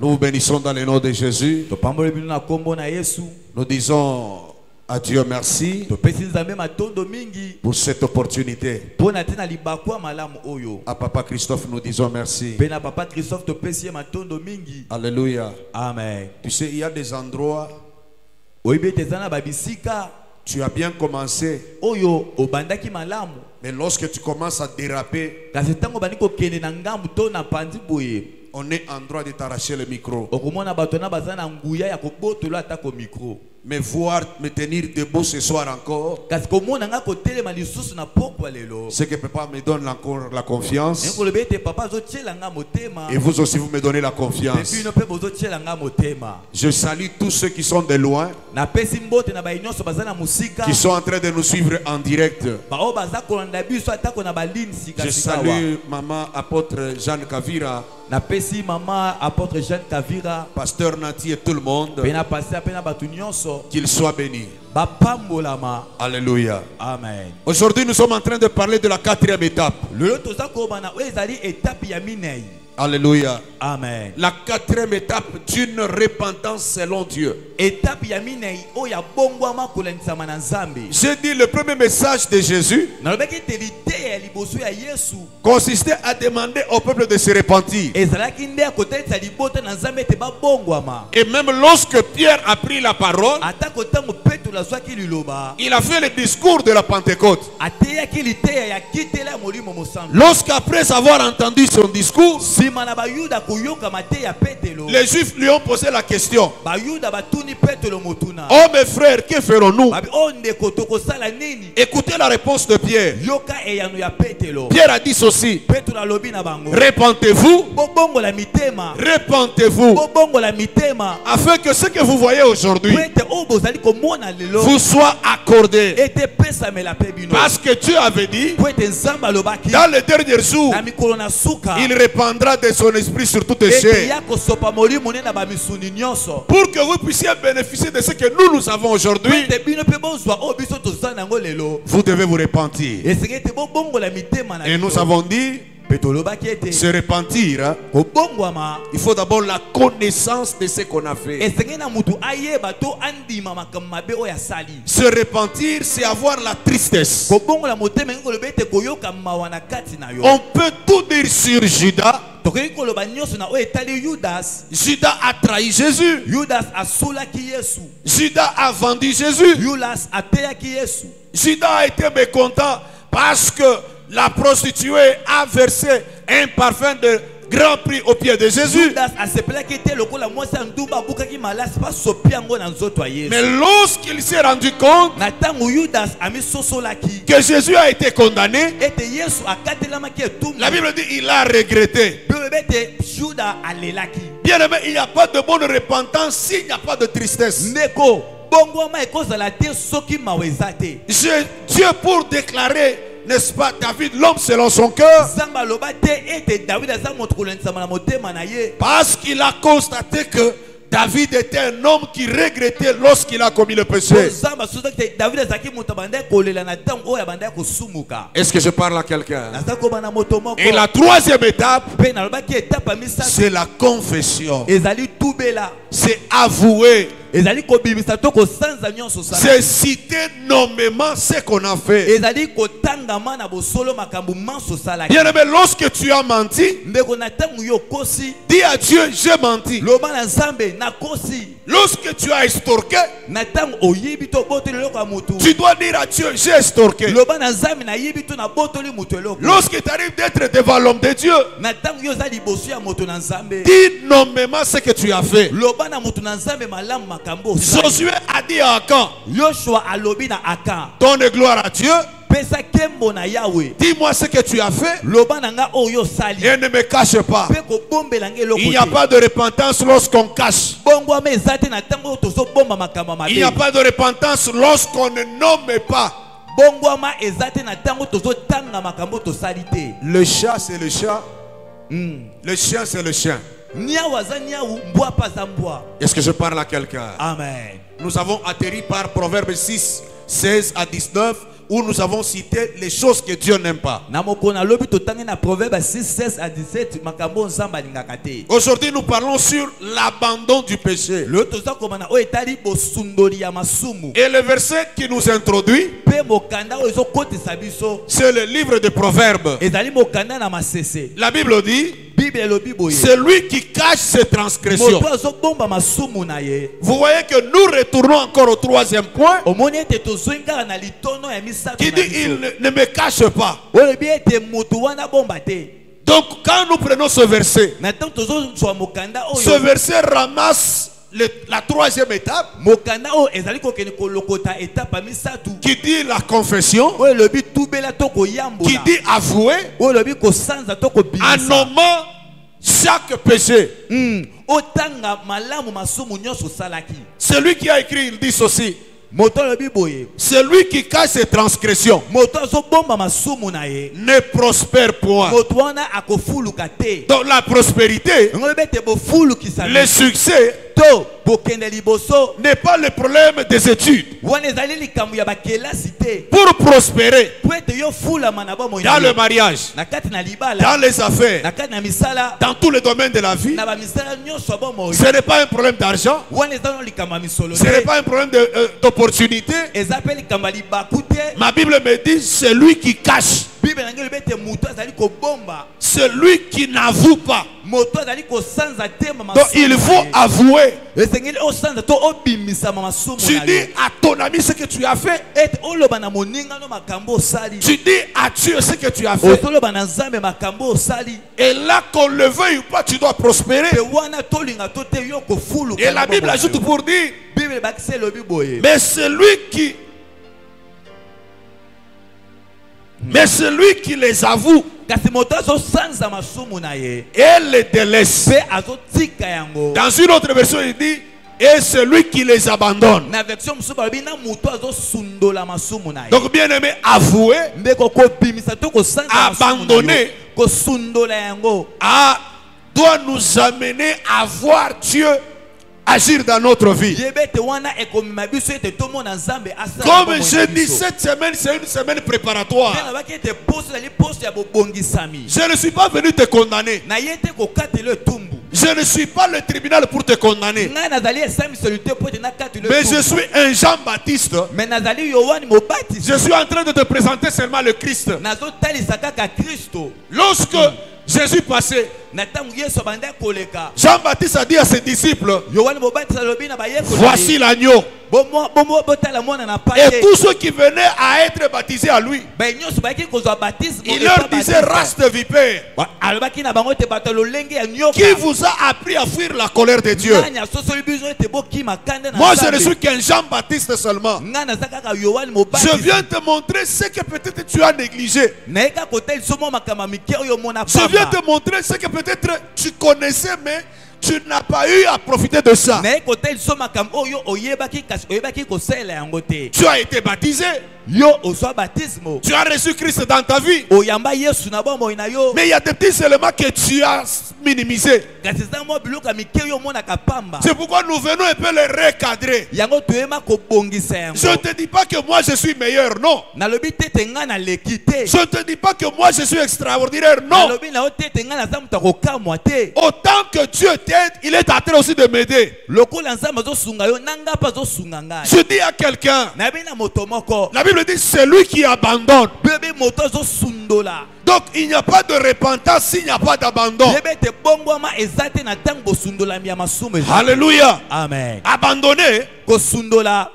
Nous vous bénissons dans le nom de Jésus. Nous disons à Dieu merci pour cette opportunité. À Papa Christophe, nous disons merci. Alléluia. Amen. Tu sais, il y a des endroits, tu as bien commencé, mais lorsque tu commences à déraper, on est en droit de t'arracher le micro. Mais voir me tenir debout ce soir encore, c'est que papa me donne encore la confiance. Et vous aussi vous me donnez la confiance. Je salue tous ceux qui sont de loin, qui sont en train de nous suivre en direct. Je salue maman apôtre Jeanne Kavira, pasteur Nati et tout le monde. Qu'il soit béni. Alléluia. Amen. Aujourd'hui nous sommes en train de parler de la 4e étape. Alléluia. Amen. La quatrième étape d'une repentance selon Dieu. Étape ya minei o ya bongwama kolensama na Nzambe. J'ai dit le premier message de Jésus Nalobaki telite ya liboso ya Yesu. consistait à demander au peuple de se repentir. Ezalaki nde akotalisa libota na Nzambe te babongwama. Et même lorsque Pierre a pris la parole, Atako tango Petro azwaki liloba. il a fait le discours de la Pentecôte. Ateyaki liteya ya kitela molimo mosantu. Lorsqu'après avoir entendu son discours, Sima na bayuda koyoka mate ya Petelo. les Juifs lui ont posé la question. Bayuda batuni Petelo motuna. Oh mes frères, que ferons-nous? Babi onde kotoko sala nini? Écoutez la réponse de Pierre. Yoka eyano ya Petelo. Pierre a dit ceci. Petro alobi na bango. Repentez-vous, Bobongo la mitema. repentez-vous, Bobongo la mitema. afin que ce que vous voyez aujourd'hui Pete obozali komona lelo. vous soit accordé. Ete pesa mela pe bino. Parce que Dieu avait dit, Pete nzamba alobaki. dans les derniers jours, Na mikolo na suka. il répandra de son esprit sur toutes les Ete chair. ya kosopa molimo ne na bamisuni nyonso. Pour que vous puissiez bénéficier de ce que nous avons aujourd'hui, Pete bino pe bozwa o biso tozana nango lelo. vous devez vous repentir. Esengete bobongo la mitema na Et nous avons dit, se repentir, hein, il faut d'abord la connaissance de ce qu'on a fait. Se repentir, c'est avoir la tristesse. On peut tout dire sur Judas. Judas a trahi Jésus. Judas a vendu Jésus. Judas a été mécontent parce que la prostituée a versé un parfum de grand prix au pied de Jésus. Mais lorsqu'il s'est rendu compte que Jésus a été condamné, la Bible dit qu'il a regretté. Bien aimé, il n'y a pas de bonne repentance s'il n'y a pas de tristesse. Dieu pour déclarer, n'est-ce pas, David, l'homme selon son cœur, parce qu'il a constaté que David était un homme qui regrettait lorsqu'il a commis le péché. Est-ce que je parle à quelqu'un? Et la troisième étape, c'est la confession. C'est avouer. C'est citer nommément ce qu'on a fait. Bien aimé, lorsque tu as menti, dis à Dieu, j'ai menti. Lorsque tu as estorqué, tu dois dire à Dieu, j'ai estorqué. Lorsque tu arrives d'être devant l'homme de Dieu, dis nommément ce que tu as fait. Josué a dit à Akan, donne gloire à Dieu. Dis-moi ce que tu as fait et ne me cache pas. Il n'y a pas de repentance lorsqu'on cache. Il n'y a pas de repentance lorsqu'on ne nomme pas. Le chat c'est le chat. Le chien c'est le chien. Est-ce que je parle à quelqu'un? Amen. Nous avons atterri par Proverbe 6, 16 à 19, où nous avons cité les choses que Dieu n'aime pas. Aujourd'hui, nous parlons sur l'abandon du péché. Et le verset qui nous introduit, c'est le livre de Proverbes. La Bible dit, c'est lui qui cache ses transgressions. Vous voyez que nous retournons encore au troisième point, qui dit il ne me cache pas. Donc quand nous prenons ce verset ramasse la troisième étape, qui dit la confession, qui dit avouer, en nommant chaque péché. Celui qui a écrit, il dit ceci: c'est lui qui cache ses transgressions ne prospère point. Donc la prospérité, le succès to bokende liboso n'est pas le problème des études. wana ezali likambo ya bakelasi te Pour prospérer po ete yo fulama na bomoi dans le mariage, na kati na libala dans les affaires, na kati na misala dans tous les domaines de la vie, na bamisala nyonso ya bomoi ce n'est pas un problème d'argent, wana eza no likambo ya misolo ce n'est te pas un problème d'opportunité. eza mpe likambo ya libaku te Ma Bible me dit celui qui cache, bible na ngai elobi ete moto azali kobomba celui qui n'avoue pas. moto azali kosanza te Donc il faut avouer. esengeli osanza to obimisama masumu Tu na dis yo à ton ami ce que tu as fait. ete oloba na moningano makambo osali Tu dis à Dieu ce que tu as fait. ozoloba na nzambe makambo osali Et là, qu'on le veuille ou pas, tu dois prospérer. pe wana tolinga to te yo kofuluka Et la Bible ajoute pour dire, bible ebakisi elobi boye mais celui qui les avoue kasi moto azosanza masumu na ye et les délaisse. mpe azotika yango Dans une autre version, il dit, et celui qui les abandonne. na version mosusu balobi na moto azosundola masumu na ye Donc, bien aimé, avouer ndeko kobimisa to kosanza masumu na Abandonner. yo kosundola yango doit nous amener à voir Dieu agir dans notre vie. yebe ete wana ekomema biso ete tomona nzambe asala Comme bomoi na je dis, biso. cette semaine, c'est une semaine préparatoire. Nde nalobaki ete poso ezali poso ya bobongisami Je ne suis pas venu te condamner. na ye te kokatela etumbu Je ne suis pas le tribunal pour te condamner. ngai nazali esamiseli te po ete nakatela Mais je etumbu suis un Jean-Baptiste. me nazali yohani mobatisi Je suis en train de te présenter seulement le Christ. nazotalisa kaka kristo Lorsque Jésus passait, na ntango yesu abandi koleka Jean-Baptiste a dit à ses disciples, yohani mobatisi alobi na bayekoli voici l'agneau. botala mwana na Et paye tous ceux qui venaient à être baptisés à lui, baye nyonso bayaki kozwa batisme il leur disait, race de vipères, alobaki na bango ete bato lolenge ya nyoka qui vous a appris à fuir la colère de Dieu? nani asosoli biso ete bokima kanda na Moi, je ne Nzambe. suis qu'un Jean-Baptiste seulement. ngai naza kaka yohani Je mobatisi viens te montrer ce que peut-être tu as négligé. nayeka kotalisa mwa makambo ya mike oyo omona Je viens pamba te montrer ce que peut-être tu connaissais, mais tu n'as pas eu à profiter de ça. naye kotalisa makambo oyo oyebaki kasi oyebaki kosalela yango te Tu as été baptisé. yo ozwa batisme Tu as reçu Christ dans ta vie. oyamba yesu na bomoi na yo Mais il y a des petits éléments que tu as minimisés. kasi eza mwa biloko ya mike oyo omonaka pamba C'est pourquoi nous venons un peu les recadrer. yango toyeba kobongisa yango Je ne te dis pas que moi je suis meilleur, non. nalobi te ete ngai naleki te Je ne te dis pas que moi je suis extraordinaire, non. nalobi na yo te ete ngai naza moto akokamwa te Autant que Dieu t'aide, il est en train aussi de m'aider. lokola nzambe azosunga yo na ngai mpe azosunga ngai Je dis à quelqu'un, nayebi na moto moko la Bible dit c'est lui qui abandonne. bebe moto azosundola Donc il n'y a pas de repentance s'il n'y a pas d'abandon. yeba ete bongwama eza te na ntango bosundolami ya masumu eza. Alléluia. amen Abandonner, kosundola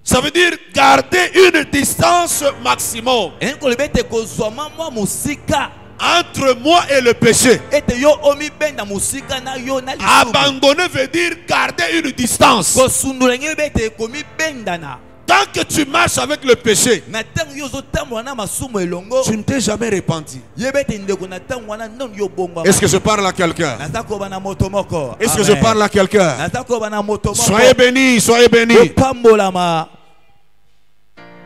ça veut dire garder une distance maximum elingi koloba ete kozwama mwa mosika entre moi et le péché. ete yo omibenda mosika na yo na lisumu Abandonner veut dire garder une distance. kosundola ngai yeba ete ekomibendana Tant que tu marches avec le péché, na ntango yo ozotambola na masumu elongo tu ne t'es jamais repenti. yeba ete ndeko na ntango wana nanu yo bongwama Est-ce que je parle à quelqu'un? naza koba na moto moko Est-ce que je Amen. parle à quelqu'un? naza koba na moto moko Soyez bénis, soyez bénis. pambolama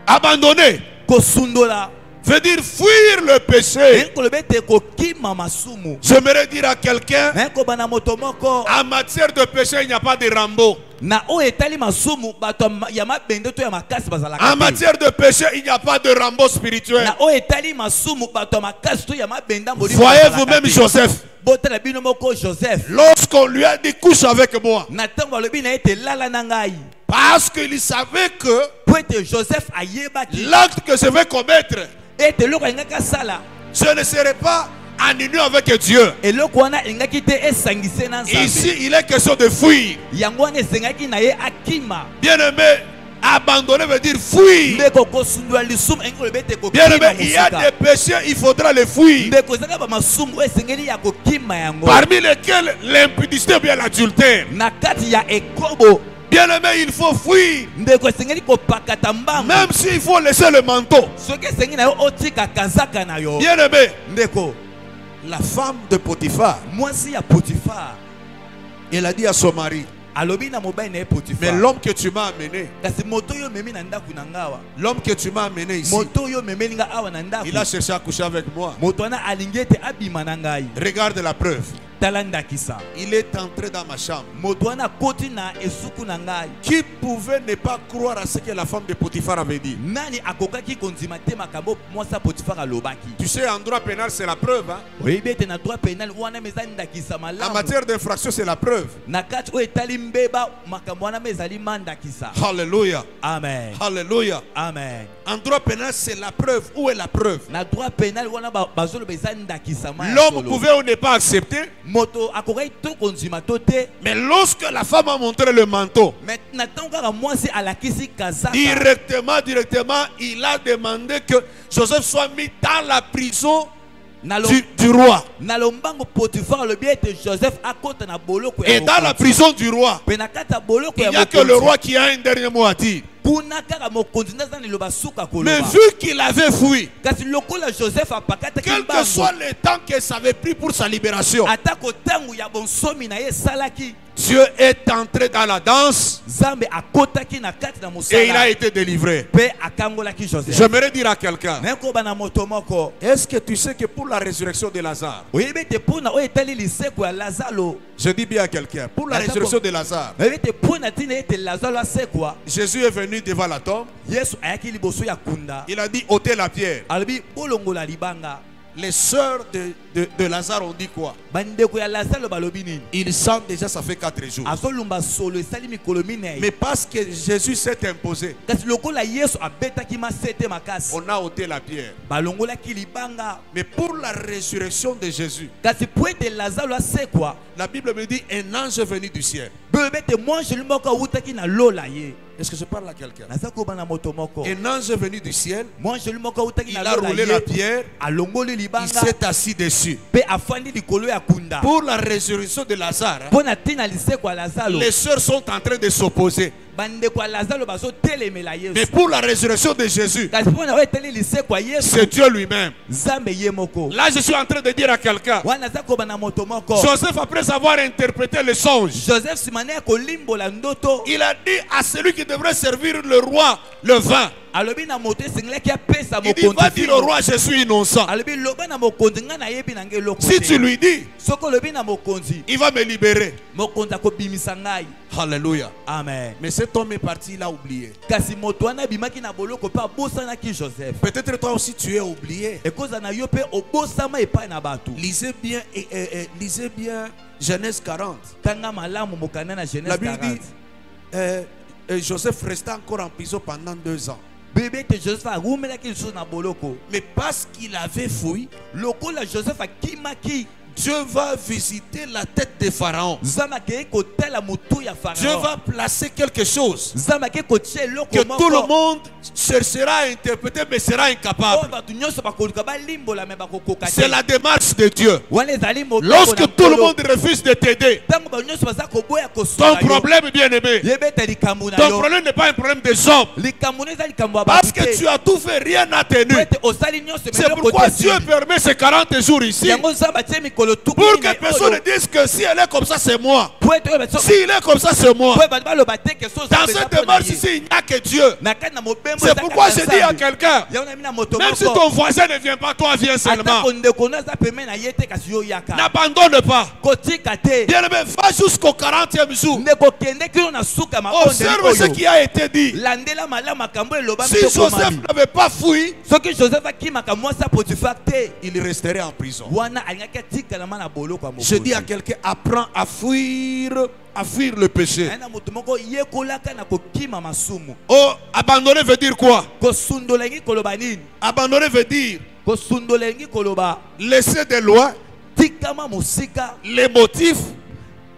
Abandonner kosundola veut dire fuir le péché. elingi koloba ete kokima masumu J'aimerais dire à quelqu'un, naye koba na moto moko en matière de péché, il n'y a pas de Rambo. na oyo etali masumu bato ya mabende to ya makasi bazalaka En te. matière de péché, il n'y a pas de Rambo spirituel. na oyo etali masumu bato ya makasi to ya mabende ya molimo Voyez bazalaka vous-même te. Joseph. botala bino moko joseph Lorsqu'on lui a dit couche avec moi, na ntango balobi na ye ete lala na ngai parce qu'il savait que po ete joseph ayebaki l'acte que je vais commettre, ete eloko alingaki asala je ne serai pas en union avec Dieu. eloko wana elingaki te esangise na nzambe Ici, il est question de fuir. yango wana esengaki na ye akima Bien aimé, abandonner veut dire fuir. ndeko kosundola lisumu elingi koloba ete Bien kokima aimé, il y a mosika des péchés, il faudra les fuir. ndeko ezaka bamasumu oyo esengeli ya kokima yango Parmi lesquels l'impudicité ou bien l'adultère. na kati ya ekobo Bien aimé, il faut fuir. ndeko esengeli kopakata mbangu Même s'il faut laisser le manteau. soki esengi na yo otika kazaka na yo Bien aimé, ndeko la femme de Potiphar, mwasi ya potifar elle a dit à son mari, alobi na mobali na ye mais potifar l'homme que tu m'as amené, kasi moto oyo omemi na ndako na nga awa l'homme que tu m'as amené ici, moto oyo omemeli nga awa na ndako il a cherché à coucher avec moi. moto wana alingi ete abima na ngai Regarde la preuve. Il est entré dans ma chambre. moto wana akoti na esuku na ngai. Qui pouvait ne pas croire à ce que la femme de Potiphar avait dit? Nani akokaki kondima te makambo mwasa Potifar alobaki. Tu sais, en droit pénal, c'est la preuve. Hein? Oyebi ete na droit pénal wana meza ndakisa En malamu. matière d'infraction, c'est la preuve. Na kati oyo etali mbeba makambo wana mezali mandakisa. Alléluia. Amen. Alléluia. Amen. En droit pénal, c'est la preuve. Où est la preuve? Na droit pénal wana bazolo beza ndakisa ma. L'homme pouvait ou ne pas accepter. Moto akokai to kondima to te. Mais lorsque la femme a montré le manteau, Maintenant kaka mwasi alakisi kazaka. directement, il a demandé que Joseph soit mis dans la prison du roi. Na lombango Potifar le bien ete Joseph akota na boloko ya. Et dans la prison du roi, Pe na kata boloko ya. il n'y a que le roi qui a un dernier mot à dire. Kuna kaka mokonzi naza ni loba suka koloba. Mais vu qu'il avait fui, Kasi lokola Joseph apakata quel que soit le temps que ça avait pris pour sa libération, atako tangu ya bonsomi na ye salaki. Dieu est entré dans la danse Zambe akotaki na kati na musala. et il a été délivré. Pe akangolaki Joseph. J'aimerais dire à quelqu'un, Neko bana moto moko. est-ce que tu sais que pour la résurrection de Lazare, Oyebe te pona o etali liseko ya Lazaro. je dis bien à quelqu'un, pour la résurrection de Lazare, Oyebe te pona tina ete Lazaro asekwa. Jésus est venu devant la tombe, Yesu ayaki liboso ya kunda. il a dit ôtez la pierre. Alobi bolongola libanga. Les sœurs de Lazare ont dit quoi? Bandeko ya Lazaro balobi nini? Ils sentent déjà, ça fait 4 jours. Azolumba solo esali mikolo minei. Mais parce que Jésus s'est imposé, Kasi lokola Yesu abetaki masete makasi. on a ôté la pierre. Balongolaki libanga. Mais pour la résurrection de Jésus, Kasi po ete Lazaro asekwa. la Bible me dit un ange est venu du ciel. Bebete mwanjeli moko awutaki na lola ye. Est-ce que je parle à quelqu'un? Naza kobana moto moko. Un ange est venu du ciel, Mwanjeli moko awutaki il na a lola roulé la ye. pierre, Alongoli il libanga. s'est assis dessus. Pe afandi likolo ya kunda. Pour la résurrection de Lazare, hein, Pona tina liseko ya Lazaro. les sœurs sont en train de s'opposer. Bandeko ya Lazaro bazo telemela Mais Yesu. pour la résurrection de Jésus, Kasi pona weteli liseko ya Yesu. c'est Dieu lui-même. Zambe ye moko. Là, je suis en train de dire à quelqu'un, Wana za kobana moto moko. Joseph, après avoir interprété le songe, Joseph simane kolimbola ndoto. il a dit à celui qui devrait servir le roi le vin, Alobi na moto esengelaki apesa il dit, va mokonzi. dire au roi, je suis innocent. Alobi loba na mokonzi nga na yebi na nge loko. Si tu lui dis, Soko lobi na mokonzi. il va me libérer. Mokonzi akobimisa ngai. Alléluia. Amen. Mais cet homme est parti, il a oublié. Kasi moto wana bimaki na boloko pe abosanaki Joseph. Peut-être toi aussi tu es oublié. Ekoza na yo pe obosama epai na bato. Lisez bien Genèse 40. Tanga malamu mokanda na Genèse La Bible 40. dit, Joseph resta encore en prison pendant 2 ans. Bébé te Joseph arumelaki lisusu na boloko. Mais parce qu'il avait fui, Lokola Joseph akimaki. Dieu va visiter la tête de Pharaon. Zama ke kotala mutu ya Pharaon. Dieu va placer quelque chose Zama ke kotie loko que moko. tout le monde cherchera à interpréter mais sera Oh, incapable. batu nyonso bakoluka balimbola me bakokoka te. C'est la démarche de Dieu. Wana ezali mobeko Lorsque na tout le nkolo. monde refuse de t'aider, Tango ba nyonso baza koboya ton kosunga yo. problème, bien-aimé, Yebeta likambo na ton yo. problème n'est pas un problème des hommes. Likambo eza likambo ya Parce bato que te. tu as tout fait, rien n'a tenu. Po ete osali nyonso me C'est eloko pourquoi te Dieu esili. permet ces 40 jours ici. Yango nzambe atie mikolo tuku Pour minei que personne ne oyo. dise que si elle est comme ça, c'est moi. Po ete oyo bato- S'il est comme ça, c'est moi. po ete bato baloba te ke so Dans nzambe eza cette mpo na démarche ye. ici, il n'y a que Dieu. Na kati na mobembo C'est eza pourquoi kaka je dis à Nzambe. quelqu'un, Yango na mina moto même si moko. ton voisin ne vient pas, toi viens Ata seulement. kondeko no aza pembeni na ye te kasi yo yaka. N'abandonne pas. Kotika te. Bien-aimé, va jusqu'au 40e jour. Ndeko kende kino na suka mabondeli Observe ce oyo. qui a été dit. Landela malamu makambo eloba Si Joseph n'avait pas fui, soki Joseph akimaka mwasi ya Potifar te il resterait en prison. wana alingaki atikalama na boloko ya Je dis à mokonzi. quelqu'un, apprends à fuir le péché. Naye na moto moko yekolaka na kokima masumu. Oh, abandonner veut dire quoi? Kosundola engi koloba nini? Abandonner veut dire Kosundola engi koloba laisser des lois, tikama mosika les motifs,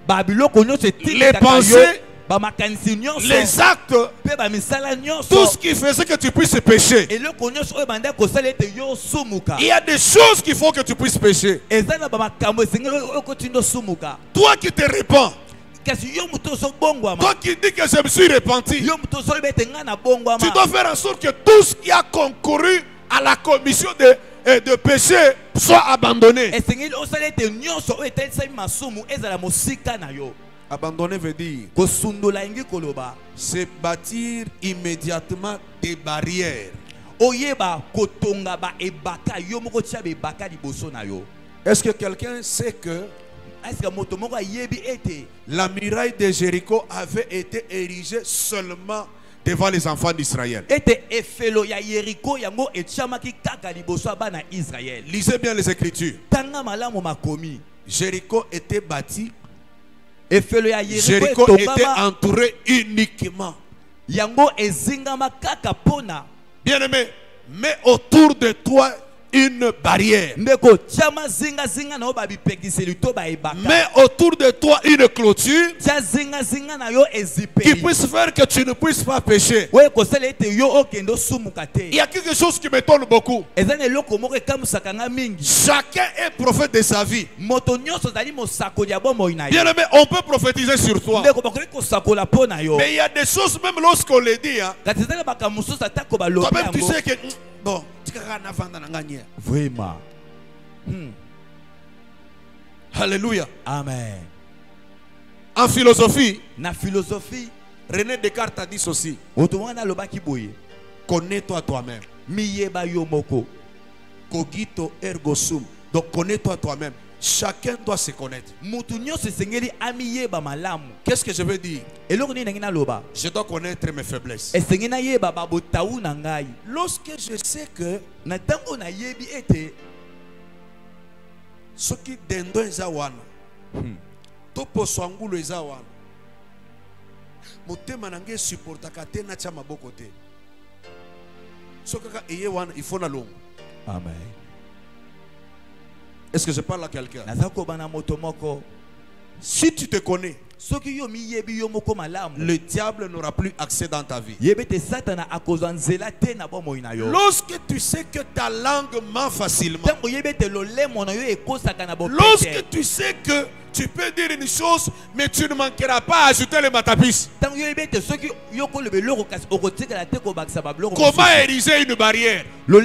babiloko nyonso les etikaka yo pensées, bamakanisi nyonso les actes, mpe bamisala nyonso tout ce qui faisait que tu puisses pécher. eloko nyonso oyo ebanda kosala ete yo osumuka Il y a des choses qui font que tu puisses pécher. eza na bamakambo esengeli oyo kotinda osumuka Toi qui te répands, kasi yo moto ozobongwama toi qui dis que je me suis repenti, yo moto ozoloba ete ngai nabongwama tu dois faire en sorte que tout ce qui a concouru à la commission de péché soit abandonné. esengeli osala ete nyonso oyo etalisami masumu ezala mosika na yo. Abandonner veut dire Kosundola engi koloba se bâtir immédiatement des barrières. oyeba kotonga ba ebaka yo moko tia ba ebaka liboso na yo. Est-ce que quelqu'un sait que La muraille de Jéricho avait été érigée seulement devant les enfants d'Israël. Lisez bien les Écritures. Jéricho était bâti. Jéricho était entouré uniquement. Bien-aimé, mets autour de toi une barrière. Mets autour de toi une clôture qui puisse faire que tu ne puisses pas pécher. Il y a quelque chose qui m'étonne beaucoup. Chacun est prophète de sa vie. Bien-aimé, on peut prophétiser sur toi. Mais il y a des choses, même lorsqu'on les dit, hein, toi-même tu sais que bon, vraiment. Alléluia. Amen. En philosophie, Na philosophie, René Descartes a dit ceci: connais-toi toi-même. Cogito ergo sum. Donc connais-toi toi-même. Chacun doit se connaître. Qu'est-ce que je veux dire? Je dois connaître mes faiblesses. Lorsque je sais que ce qui dendo eza wana to posangulu eza wana motema nange supportaka te na tia maboko te sokaka eye wana il faut na longo. Amen. Est-ce que je parle à quelqu'un? Si tu te connais, le diable n'aura plus accès dans ta vie. Lorsque tu sais que ta langue ment facilement, lorsque tu sais que tu peux dire une chose, mais tu ne manqueras pas à ajouter le matapis. Comment ériger une barrière? Comment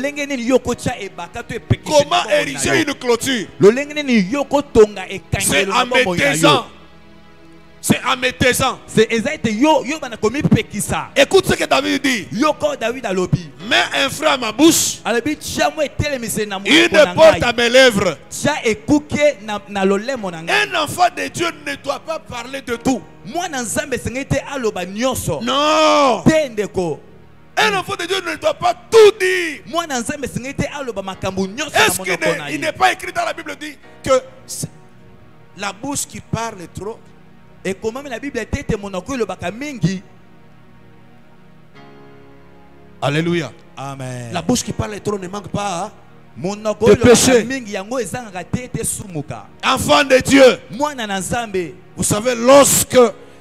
ériger une clôture? C'est en me taisant. C'est en me taisant. Écoute ce que David dit. Mets un frein à ma bouche, une porte à mes lèvres. Un enfant de Dieu ne doit pas parler de tout. Non. Un enfant de Dieu ne doit pas tout dire. Est-ce qu'il n'est pas écrit dans la Bible dit que la bouche qui parle trop? Et comment la Bible était monocule bakamingi. Alléluia. Amen. La bouche qui parle trop ne manque pas de péché. Enfant de Dieu. Vous savez, lorsque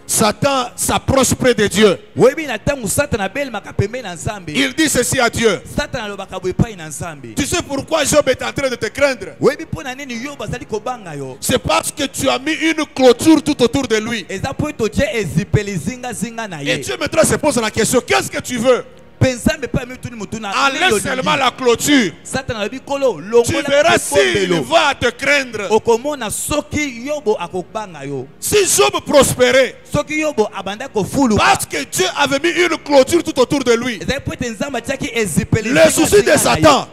Satan s'approche près de Dieu, il dit ceci à Dieu: tu sais pourquoi Job est en train de te craindre? C'est parce que tu as mis une clôture tout autour de lui. Et Dieu maintenant se pose la question: qu'est-ce que tu veux? Enlève seulement la clôture. Tu verras s'il va te craindre. Si Job prospérait, parce que Dieu avait mis une clôture tout autour de lui, le souci de Satan,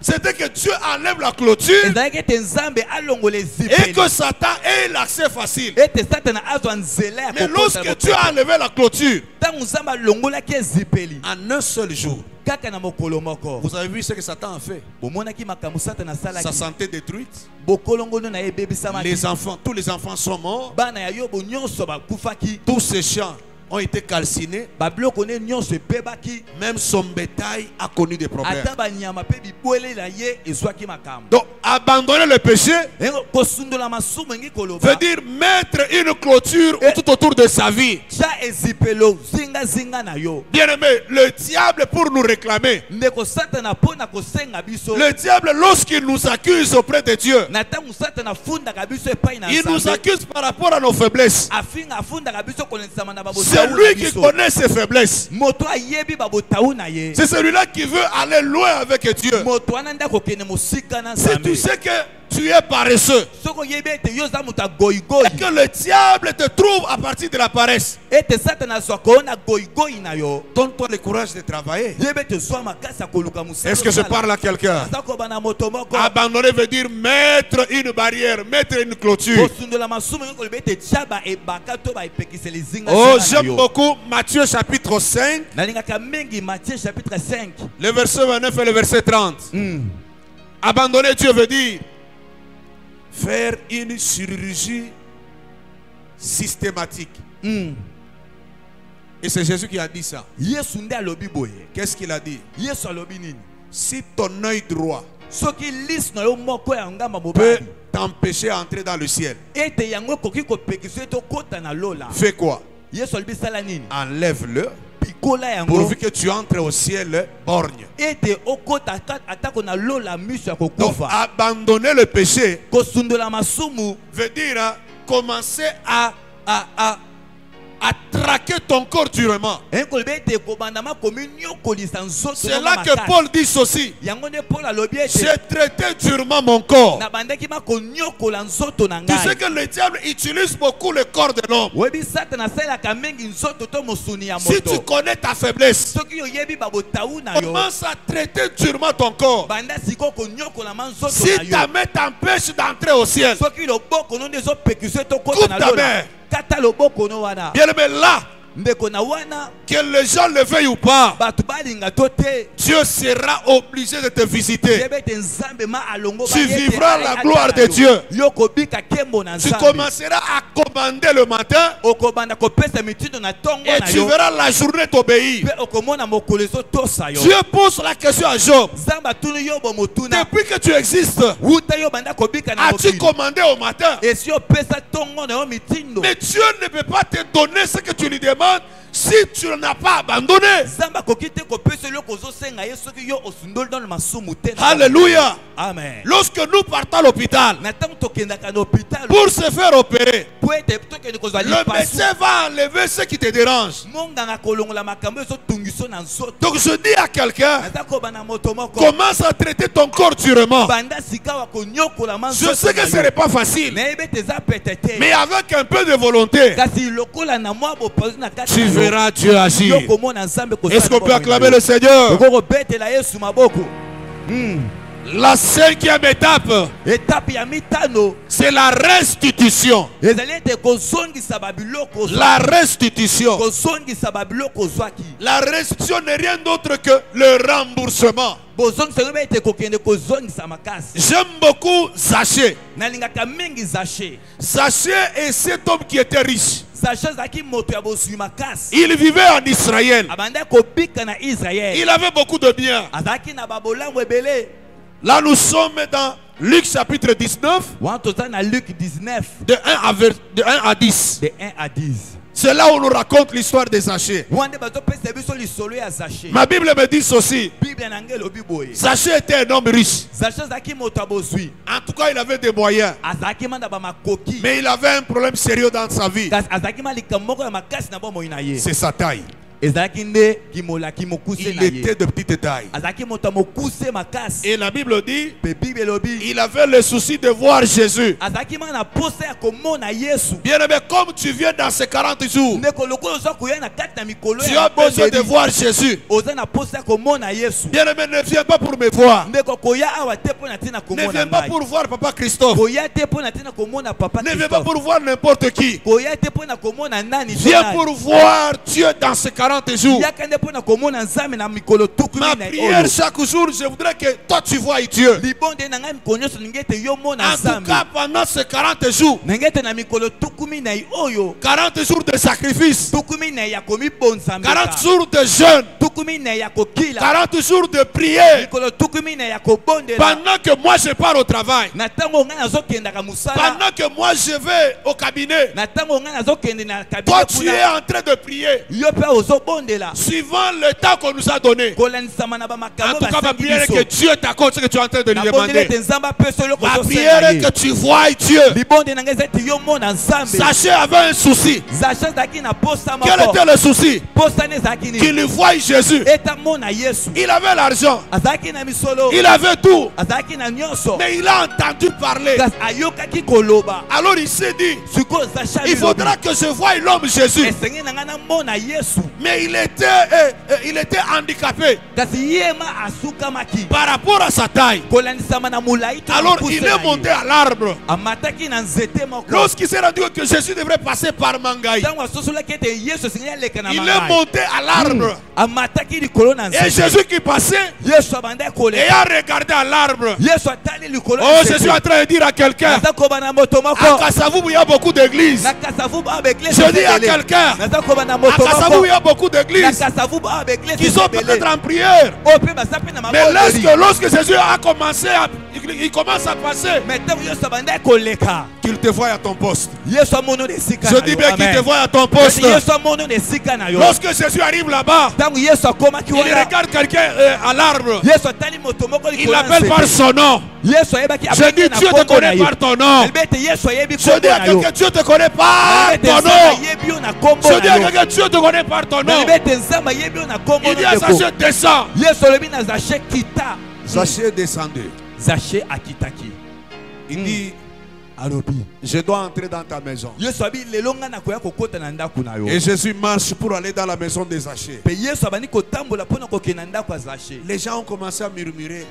c'était que Dieu enlève la clôture et que Satan ait l'accès facile. Mais lorsque Dieu a enlevé la clôture, en un seul jour, vous avez vu ce que Satan a fait? Sa santé détruite. Les enfants, tous les enfants sont morts. Tous ces champs ont été calcinés. Même son bétail a connu des problèmes. Donc abandonner le péché veut dire mettre une clôture tout autour de sa vie. Bien aimé, le diable pour nous réclamer, le diable lorsqu'il nous accuse auprès de Dieu, il nous accuse par rapport à nos faiblesses. C'est lui qui connaît ses faiblesses. C'est celui-là qui veut aller loin avec Dieu. Si tu sais que tu es paresseux et que le diable te trouve à partir de la paresse, donne-toi le courage de travailler. Est-ce que je parle à quelqu'un? Abandonner veut dire mettre une barrière, mettre une clôture. Oh, j'aime beaucoup Matthieu chapitre 5, le verset 29 et le verset 30. Abandonner Dieu veut dire faire une chirurgie systématique. Et c'est Jésus qui a dit ça. Qu'est-ce qu'il a dit? Si ton œil droit peut t'empêcher d'entrer dans le ciel, fais quoi? Enlève-le, pourvu que tu entres au ciel borgne. Donc abandonner le péché veut dire commencer à traquer ton corps durement. C'est là que Paul dit ceci: j'ai traité durement mon corps. Tu sais que le diable utilise beaucoup le corps de l'homme. Si tu connais ta faiblesse, commence à traiter durement ton corps. Si ta main t'empêche d'entrer au ciel, coupe ta main. Bien aimé, là, que les gens le veuillent ou pas, Dieu sera obligé de te visiter. Tu vivras la gloire de Dieu. Tu commenceras à commander le matin et tu verras la journée t'obéir. Dieu pose la question à Job: depuis que tu existes, as-tu commandé au matin? Mais Dieu ne peut pas te donner ce que tu lui demandes si tu n'as pas abandonné. Alléluia. Amen. Lorsque nous partons à l'hôpital pour se faire opérer, le médecin va enlever ce qui te dérange. Donc je dis à quelqu'un, commence à traiter ton corps durement. Je sais que ce n'est pas facile, mais avec un peu de volonté, tu verras Dieu agir. Est-ce qu'on peut acclamer le Seigneur? La cinquième étape, c'est la restitution. La restitution. La restitution n'est rien d'autre que le remboursement. J'aime beaucoup Zachée. Zachée est cet homme qui était riche. Il vivait en Israël. Il avait beaucoup de biens. Là nous sommes dans Luc chapitre 19, de 1 à 10. C'est là où on nous raconte l'histoire de Zachée. Ma Bible me dit ceci: Zachée était un homme riche. En tout cas, il avait des moyens. Mais il avait un problème sérieux dans sa vie. C'est sa taille. Il était de petite taille. Et la Bible dit, il avait le souci de voir Jésus. Bien aimé, comme tu viens dans ces 40 jours, tu as besoin de voir Jésus. Bien aimé, ne viens pas pour me voir. Ne viens pas pour voir Papa Christophe. Ne viens pas pour voir n'importe qui. Viens pour voir Dieu dans ces 40 jours. Ma prière chaque jour, je voudrais que toi tu vois Dieu. En tout cas, pendant ces 40 jours, 40 jours de sacrifice, 40 jours de jeûne, 40 jours de prière, pendant que moi je pars au travail, pendant que moi je vais au cabinet, toi tu es en train de prier. suivant le temps qu'on nous a donné. En tout cas, ma prière est que Dieu t'accorde ce que tu es en train de lui demander. Ma prière est que tu vois Dieu. Sachez avait un souci. Quel était le souci? Qu'il lui voie Jésus. Il avait l'argent. Il avait tout. Mais il a entendu parler. Alors il s'est dit, il faudra que je voie l'homme Jésus. Mais il était handicapé par rapport à sa taille. Alors il est monté à l'arbre. Lorsqu'il s'est rendu compte que Jésus devrait passer par Mangaï, il est monté à l'arbre. Et Jésus qui passait et a regardé à l'arbre. Oh, Jésus est en train de dire à quelqu'un, à Kassavou, il y a beaucoup d'églises. Je dis à quelqu'un, à Kassavou, il y a beaucoup d'églises qui sont peut-être en prière. Mais lorsque Jésus a commencé il commence à passer, qu'il te voie à ton poste. Je dis bien qu'il te voie à ton poste. Lorsque Jésus arrive là-bas, il regarde quelqu'un à l'arbre. Il l'appelle par son nom. Je dis Dieu te connaît par ton nom. Je dis à quelqu'un Dieu te connaît par ton nom. Je dis à quelqu'un Dieu te connaît par ton nom. Il dit à Zachée descend. Zachée descendait. Zachée akitaki. Il dit, je dois entrer dans ta maison. Et Jésus marche pour aller dans la maison de Zachée. Les gens ont commencé à murmurer.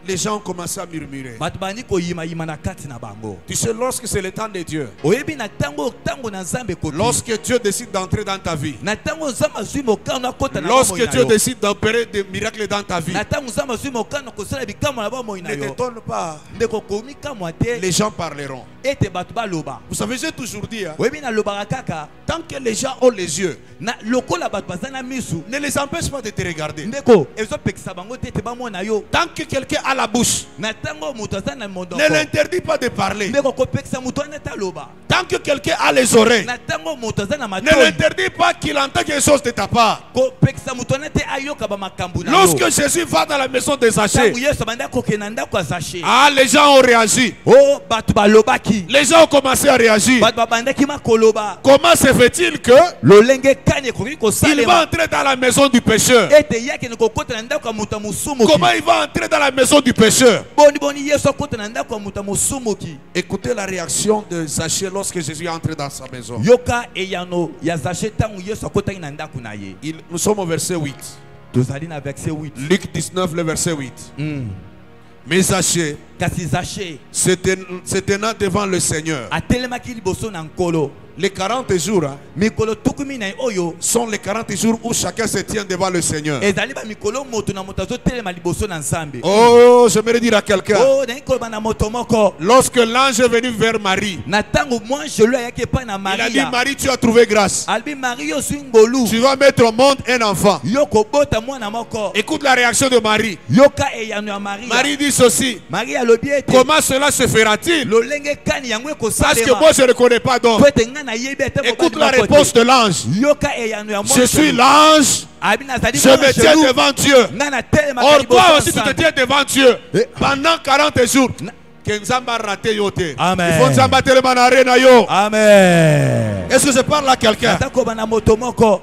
Les gens ont commencé à murmurer. Tu sais, lorsque c'est le temps de Dieu, lorsque Dieu décide d'entrer dans ta vie, lorsque Dieu décide d'opérer des miracles dans ta vie, ne t'étonne pas, les gens parleront. Vous savez, j'ai toujours dit, tant que les gens ont les yeux, ne les empêche pas de te regarder. Tant que quelqu'un a la bouche, ne l'interdit pas de parler. Tant que quelqu'un a les oreilles, ne l'interdit pas qu'il entende quelque chose de ta part. Lorsque Jésus va dans la maison de Zachée, les gens ont réagi. Les gens ont commencé à réagir. Comment se fait-il que il va entrer dans la maison du pécheur? Comment il va entrer dans la maison du pécheur? Écoutez la réaction de Zachée lorsque Jésus est entré dans sa maison. Nous sommes au verset 8. Luc 19, le verset 8. Mais Zachée, se tenant devant le Seigneur, les 40 jours sont les 40 jours où chacun se tient devant le Seigneur. Oh, j'aimerais dire à quelqu'un, lorsque l'ange est venu vers Marie, il a dit, Marie, tu as trouvé grâce. Tu vas mettre au monde un enfant. Écoute la réaction de Marie. Marie dit ceci, comment cela se fera-t-il? Parce que moi je ne connais pas d'homme. Écoute la réponse de l'ange. Je suis l'ange. Je me tiens devant Dieu. Or toi aussi tu te tiens devant Dieu pendant 40 jours. Amen. Amen. Est-ce que je parle à quelqu'un?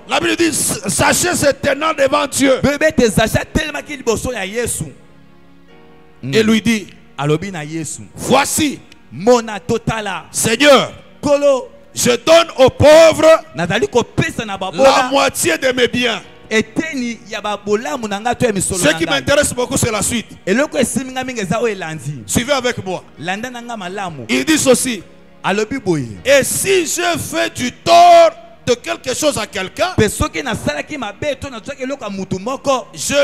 La Bible dit, sachez se tenant devant Dieu. Et lui dit, voici, Seigneur, je donne aux pauvres la moitié de mes biens. Ce qui m'intéresse beaucoup, c'est la suite. Suivez avec moi. Il dit ceci. Et si je fais du tort de quelque chose à quelqu'un, je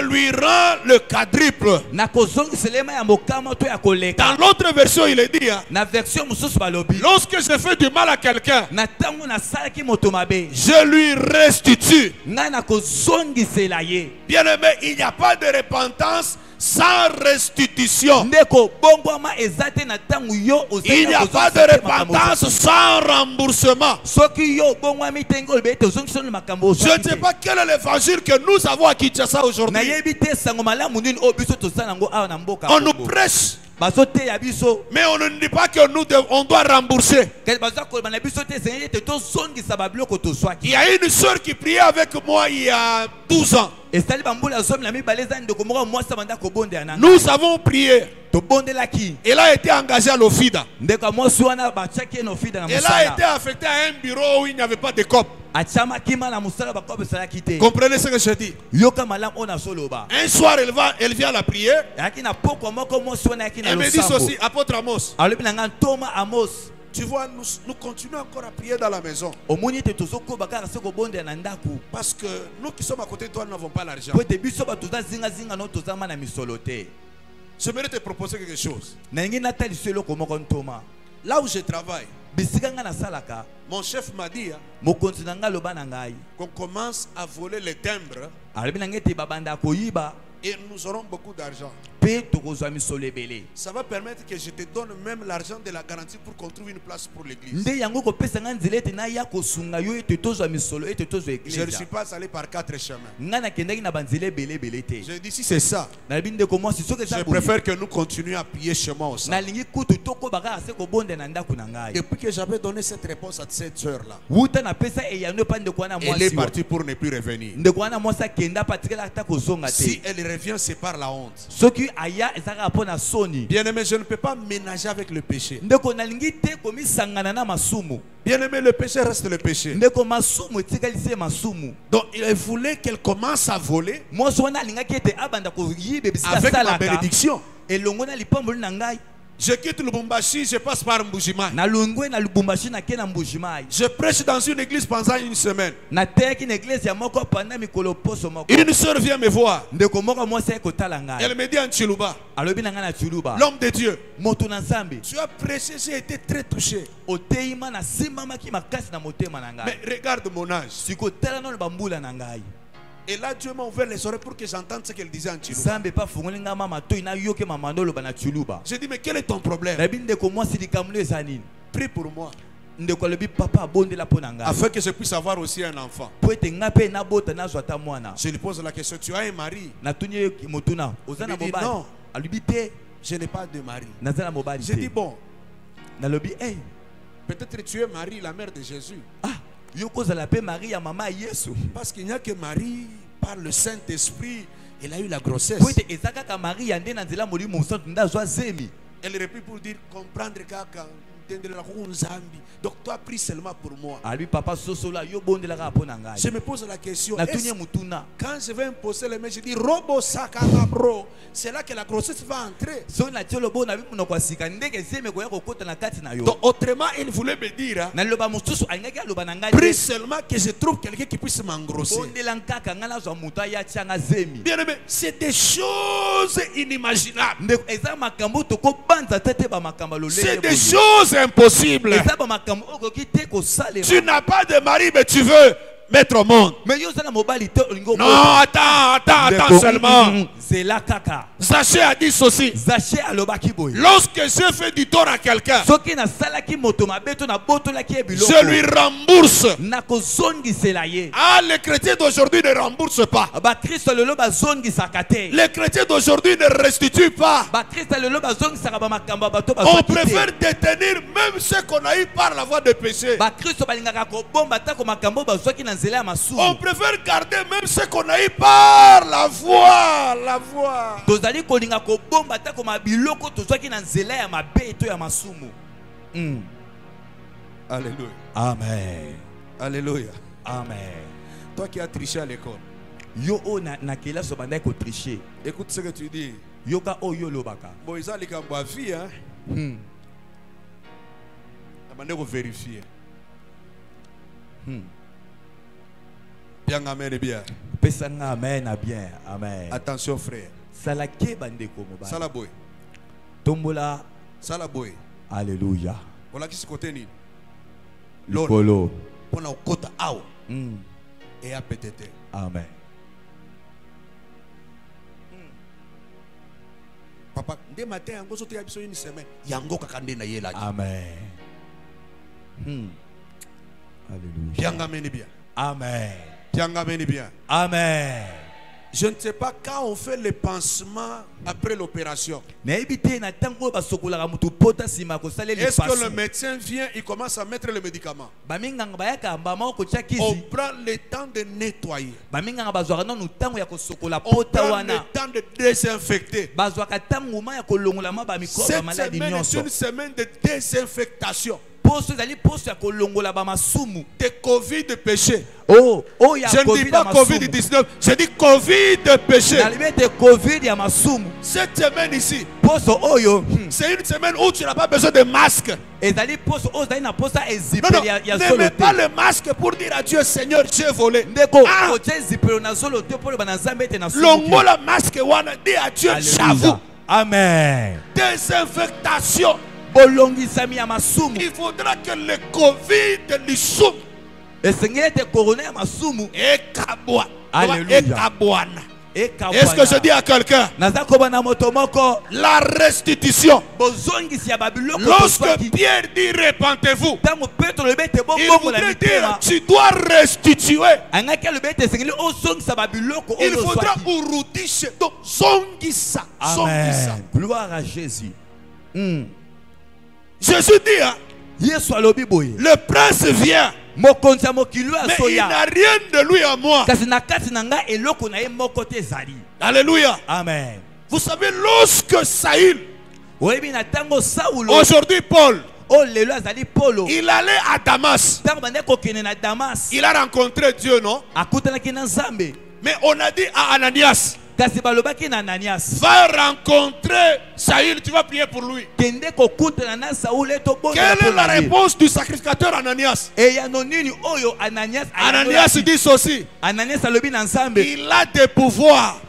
lui rends le quadruple. Dans l'autre version, il est dit, lorsque je fais du mal à quelqu'un, je lui restitue. Bien aimé, il n'y a pas de repentance sans restitution. ndeko bongwama ezate na tangu yo Il n'y a pas de repentance sans remboursement. soki yo bongwami tengo bete ozongisa na makambo Je ne sais pas quel est l'évangile que nous avons à Kinshasa aujourd'hui. nayebi te sango malamu nini o biso tosala ngo awa na mboka On nous prêche, bazote ya biso mais on ne dit pas que on doit rembourser. kati baza koloba na biso te seigneur te tozongisa babiloko Il tozwaki y a une soeur qui priait avec moi il y a 12 ans. esali bambula zomi na mibale eza ndeko moko mwasi banda kobondela na Nous avons prié. tobondelaki Elle a été engagée à l'OFIDA. ndeko ya mwasi wana batiaki ye na ofida na Elle a été mosala affectée à un bureau où il n'y avait pas de COP. atiamaki ma na mosala bakobe esalaki te Comprenez ce que je dis? yoka malamu oyo nasoloba Un soir, elle vient à la prière. ayaki na pokwa moko mwasi wana ayaki na Elle me dit losambo ceci, apôtre Amos. alobi na ngai ntoma amos Tu vois, nous continuons encore à prier dans la maison. omoni ete tozokoba kaka se kobondela na ndako Parce que nous qui sommes à côté de toi, nous n'avons pas l'argent. po ete biso bato toza zingazinga no tozama na misolo te J'aimerais te proposer quelque chose. nalingi natalisa eloko moko ntoma Là où je travaille, bisika ngai nasalaka mon chef m'a dit mokonzi na ngai aloba na ngai qu'on commence à voler les timbres alobi na ngai ete babanda koyiba et nous aurons beaucoup d'argent. mpe tokozwa misolo ebele Ça va permettre que je te donne même l'argent de la garantie pour qu'on trouve une place pour l'église. nde yango kopesa ngai nzela ete naya kosunga yo ete tozwa misolo ete tozwa Je ne suis eglise pas allé par 4 chemins. ngai nakendaki na banzela ebele ebele te Je dis si c'est ça, nalobi ndeko mwasi soki eza je boye préfère que nous continuions à prier chez moi aussi. nalingi kutu tokoba kaka se kobondela na ndako na ngai Depuis que j'avais donné cette réponse à cette sœur-là, wuta napesa eyano epa ndeko wana elle est mwasi wa. partie pour ne plus revenir. ndeko wana mwasi akenda patikala ata kozonga Si te elle revient, c'est par la honte. soki aya ezalaka mpo na soni Bien-aimé, je ne peux pas ménager avec le péché. ndeko nalingi te komisangana na masumu Bien-aimé, le péché reste le péché. ndeko masumu etikalisi ye masumu Donc, il voulait qu'elle commence à voler mwasi wana alingaki ete abanda koyiba bisika avec ma asalaka bénédiction. elongo na lipamboli na ngai Je quitte Lubumbashi, je passe par Mbujimai. nalongwe na lubumbashi nake na mbujimai Je prêche dans une église pendant une semaine. nateyaki na eglise ya moko panda mikolo poso moko Une sœur vient me voir. ndeko moko mwasi aye kotala Elle ngai me dit en Chiluba, alobi na ngai na tuluba l'homme de Dieu, moto na nzambe tu as prêché, j'ai été très touché. oteyima nasimbamaki makasi na motema na Mais ngai regarde mon âge. sikotala nano bambula na ngai Et là, Dieu m'a ouvert les oreilles pour que j'entende ce qu'elle disait en Chiluba. nzambe epa afungoli ngai ma matoi nayoke mamando oloba na tuluba J'ai dit, mais quel est ton problème? nayebi ndeko mwasi likambo eza nini Prie pour moi, ndeko alobi papa abondela mpo na ngai afin que je puisse avoir aussi un enfant. mpo ete ngai mpe nabota nazwa ata mwana Je lui pose la question, tu as un mari? natuni ye motuna oza na Il dit mobali non. alobi te Je n'ai pas de mari. naza na mobali J'ai dit, te bon, nalobi e peut-être tu es Marie, la mère de Jésus. ah yo kozala mpe mari ya mama ya yesu Parce qu'il n'y a que Marie, par le Saint-Esprit, elle a eu la grossesse. po ete eza kaka mari ya nde na nzela molimo mosantu nde azwa zemi Elle répond pour dire, comprendre kaka, entendre la Nzambi. Donc toi, prie seulement pour moi. alobi papa sosola yo bondelaka mpo na Je ngai me pose la question, natuni ye est-ce- motuna quand je vais imposer les mains, je dis, Robo Sakana bro, c'est là que la grossesse va entrer. soki natie lobo nabi monoko ya sika ndenge zemi ekoya kokota na kati na yo Donc autrement, il voulait me dire, hein, na liloba mosusu alingaki aloba na ngai prie te seulement que je trouve quelqu'un qui puisse m'engrosser. bondela kaka ngai nazwa moto aya tianga zemi Bien aimé, c'est des choses inimaginables. ndeko eza makambo tokobanza te te bamakambo ya C'est lolenge des boye. choses impossibles. eza bamakambo oyo okoki te kosalema Tu n'as pas de mari, mais tu veux mettre au monde. mais yo oza na mobali te olingi Non, attends seulement. zela kaka Zaché a dit ceci. zache alobaki boye Lorsque j'ai fait du tort à quelqu'un, soki nasalaki moto mabe to nabotolaki ye biloko je lui rembourse. nakozongisela ye Ah, les chrétiens d'aujourd'hui ne remboursent pas. bakristo lelo bazongisaka te Les chrétiens d'aujourd'hui ne restituent pas. bakristo lelo bazongisaka bamakambo ya bato On bazwaki préfère te détenir même ce qu'on a eu par la voie de péché. bakristo balingaka kobomba atako makambo bazwaki na nzela ya On masumu préfère garder même ce qu'on a eu par la voie. La voie. tozali kolinga kobomba atako mabiloko tozwaki na nzela ya mabe to ya masumu. Alléluia. Amen. Alléluia. Amen. Toi qui as triché à l'école, Yo o na kelasi obandaki kotriche écoute ce que tu dis. yoka oyo olobaka. Bon, ils ont les camps à vie, hein. On va vérifier. Bien, amen et bien. Pesa nga amen na bien. Amen. Attention, frère. Salake bandeko mobali. Salaboy. Tombola. Salaboy. Alléluia. Voilà qui se côté ni. Likolo. On a kota awa. Et a pétété. Amen. papa. Dès matin, yango sote ya biso une semaine. Yango kakande na yela. Amen. Alléluia. Tianga meni bien. Amen. Tianga meni bien. Amen. Je ne sais pas quand on fait le pansement après l'opération. Est-ce que le médecin vient, il commence à mettre le médicament? On prend le temps de nettoyer. On prend le temps de désinfecter. Cette semaine est une semaine de désinfectation. De Covid de péché. Je ne dis pas Covid-19, je dis Covid de péché. Cette semaine ici, c'est une semaine où tu n'as pas besoin de masque. Non, ne mets pas le masque pour dire à Dieu, Seigneur, j'ai volé. Longo la masque, dis à Dieu, j'avoue. Amen. Désinfectation. Il faudra que le Covid de l'Issoum et Kabwa. Est-ce que je dis à quelqu'un? La restitution. Lorsque Pierre dit repentez-vous, il voudrait dire tu dois restituer. Il faudra urudishe. Donc zongisa. Amen. Gloire à Jésus. Jésus dit, hein, le prince vient, mais il n'a rien de lui à moi. Alléluia. Amen. Vous savez, lorsque Saül, aujourd'hui Paul, il allait à Damas, il a rencontré Dieu, non? Mais on a dit à Ananias, va rencontrer Saül, tu vas prier pour lui. Quelle est la réponse du sacrificateur Ananias? Ananias dit ceci. Il a des pouvoirs.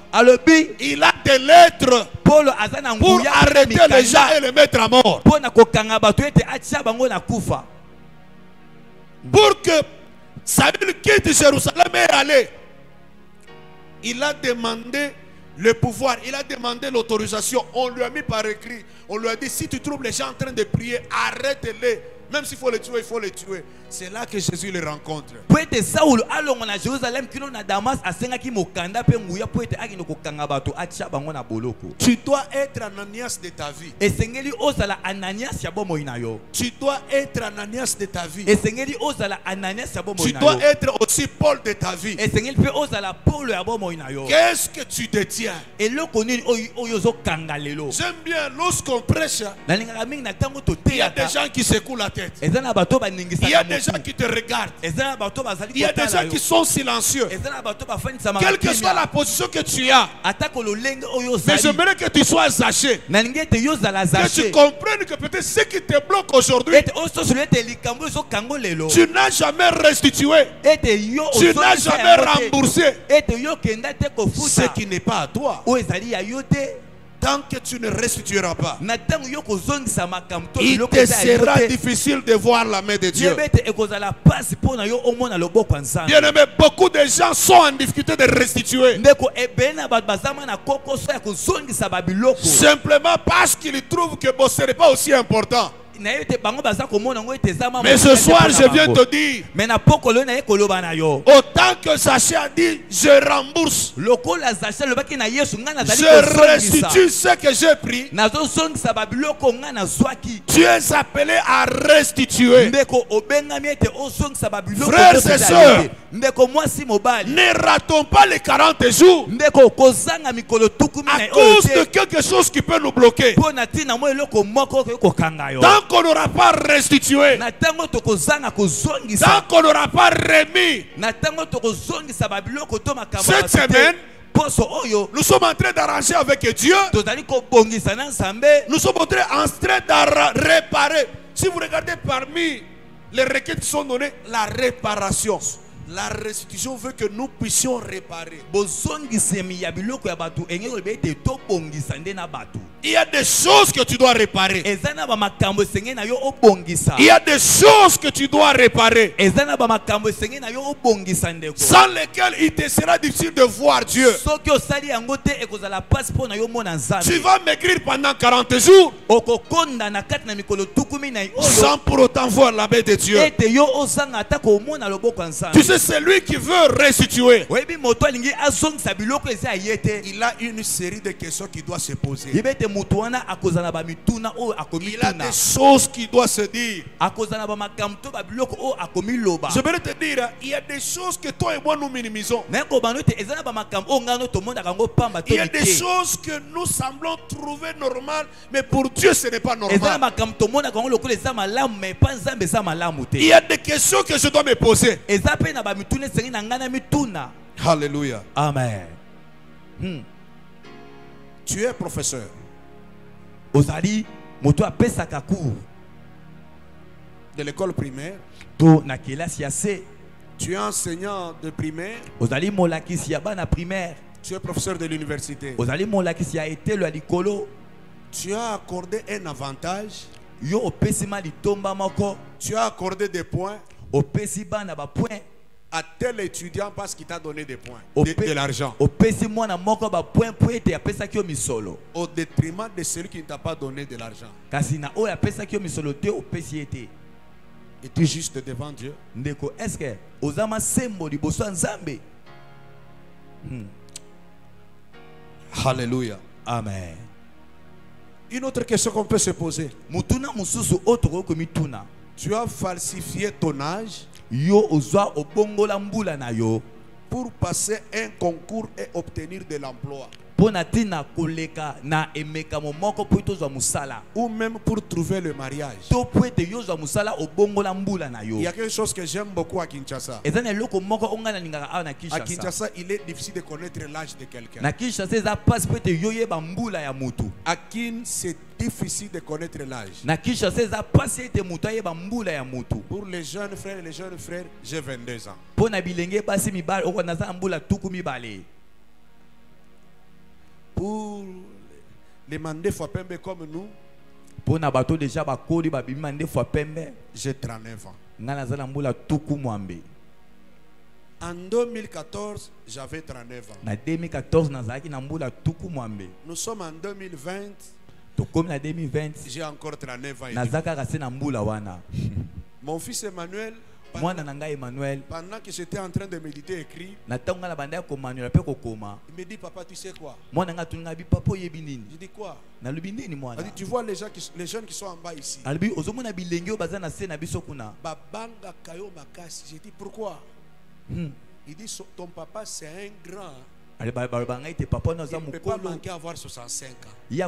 Il a des lettres pour arrêter les gens et les mettre à mort. Pour que Saül quitte Jérusalem et aller, il a demandé le pouvoir, il a demandé l'autorisation. On lui a mis par écrit, on lui a dit, si tu trouves les gens en train de prier, arrête-les. Même s'il faut les tuer, il faut les tuer. C'est là que Jésus les rencontre. Tu dois être Ananias de ta vie. Tu dois être Ananias de ta vie. Tu dois être aussi Paul de ta vie. Qu'est-ce que tu détiens? J'aime bien lorsqu'on prêche, il y a des gens qui secouent la tête. Il y a des gens qui te regardent. Il y a des gens qui sont silencieux. Quelle que soit la position que tu as, mais j'aimerais que tu sois âgé, que tu comprennes que peut-être ce qui te bloque aujourd'hui, tu n'as jamais restitué, tu n'as jamais remboursé ce qui n'est pas à toi. Tant que tu ne restitueras pas, il te sera difficile de voir la main de Dieu. Bien aimé, beaucoup de gens sont en difficulté de restituer. Simplement parce qu'ils trouvent que ce n'est pas aussi important. Mais ce soir, je viens te dire, autant que Zaché a dit, je rembourse, je restitue ce que j'ai pris. Tu es appelé à restituer. Frères et sœurs, ne ratons pas les 40 jours à cause de quelque chose qui peut nous bloquer. Tant qu'on n'aura pas restitué, tant qu'on n'aura pas remis, cette semaine, nous sommes en train d'arranger avec Dieu. Nous sommes en train de réparer. Si vous regardez parmi les requêtes qui sont données, la réparation. La restitution veut que nous puissions réparer. Il y a des choses que tu dois réparer. Il y a des choses que tu dois réparer, sans lesquelles il te sera difficile de voir Dieu. Tu vas maigrir pendant 40 jours sans pour autant voir la main de Dieu. Tu sais, c'est lui qui veut restituer. Il a une série de questions qui doit se poser. Il a des choses qui doivent se dire. Je vais te dire, il y a des choses que toi et moi nous minimisons. Il y a des choses que nous semblons trouver normales, mais pour Dieu ce n'est pas normal. Il y a des questions que je dois me poser. Alléluia. Amen. Tu es professeur. Ozali moto apesaka cours de l'école primaire. To na kelasi ya se. Tu es enseignant de primaire. Ozali molakisi ya bana primaire. Tu es professeur de l'université. Ozali molakisi ya etelo ya likolo. Tu as accordé un avantage. Yo opesima litomba moko. Tu as accordé des points. Opesi bana ba points à tel étudiant parce qu'il t'a donné des points, de l'argent. Au détriment de celui qui ne t'a pas donné de l'argent. Et tu es juste devant Dieu. Est-ce que Osama sembo liboso nzambe? Alléluia. Amen. Une autre question qu'on peut se poser. Tu as falsifié ton âge pour passer un concours et obtenir de l'emploi. Ou même pour trouver le mariage. Il y a quelque chose que j'aime beaucoup à Kinshasa. À Kinshasa, il est difficile de connaître l'âge de quelqu'un. À Kin, c'est difficile de connaître l'âge. Pour les jeunes frères, j'ai 22 ans. Pour les mandés Fapembe comme nous, j'ai 39 ans. En 2014, j'avais 39 ans. Nous sommes en 2020. J'ai encore 39 ans. Mon fils Emmanuel, pendant que j'étais en train de méditer et écrire, il me dit, papa, tu sais quoi? Je dis quoi? Il dit, tu vois les jeunes qui sont en bas ici. J'ai dit, pourquoi? Il dit, ton papa c'est un grand. Il ne peut pas manquer à avoir 65 ans. J'ai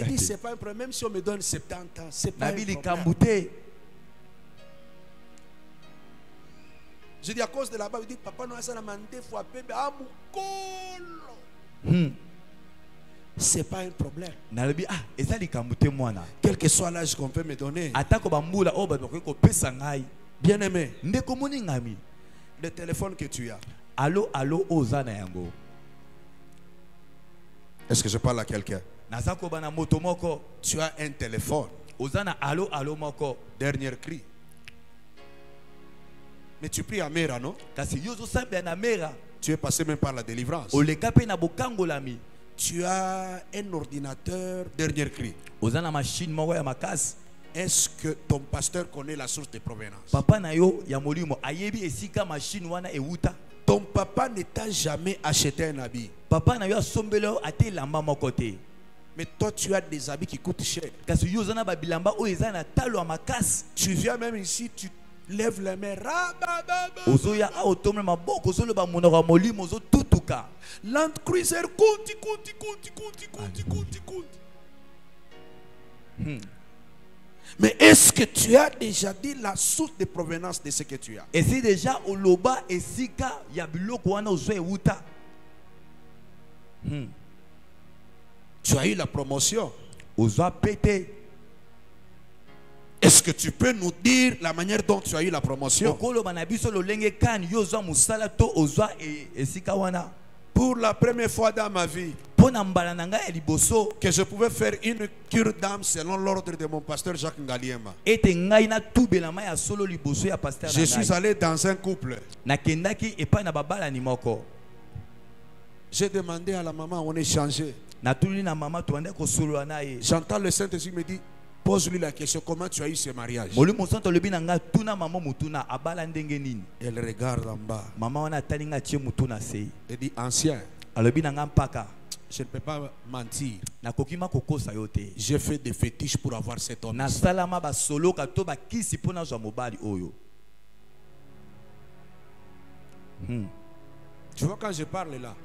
dit, c'est pas un problème. Même si on me donne 70 ans, c'est pas un problème. Je dis à cause de là-bas, il dit, papa, nous avons demandé fois c'est pas un problème. Quel que soit l'âge qu'on peut me donner. Bien aimé, le téléphone que tu as. Est-ce que je parle à quelqu'un? Tu as un téléphone. Dernier cri. Mais tu pries à Mera, non? Tu es passé même par la délivrance. Tu as un ordinateur, dernier cri. Est-ce que ton pasteur connaît la source de provenance? Ton papa ne t'a jamais acheté un habit. Mais toi tu as des habits qui coûtent cher. Tu viens même ici, tu lève les mains. Land Cruiser compte. Mais est-ce que tu as déjà dit la source de provenance de ce que tu as? Et c'est déjà au loba et sika yabiloko wana ozo euta. Tu as eu la promotion. Ozo pété. Est-ce que tu peux nous dire la manière dont tu as eu la promotion? Pour la première fois dans ma vie, que je pouvais faire une cure d'âme selon l'ordre de mon pasteur Jacques Ngaliema. Je suis allé dans un couple. J'ai demandé à la maman, on échangeait. J'entends le Saint-Esprit me dire, pose-lui la question, comment tu as eu ce mariage? Elle regarde en bas. Elle dit, ancien, je ne peux pas mentir. J'ai fait des fétiches pour avoir cet homme. Tu vois, quand je parle là,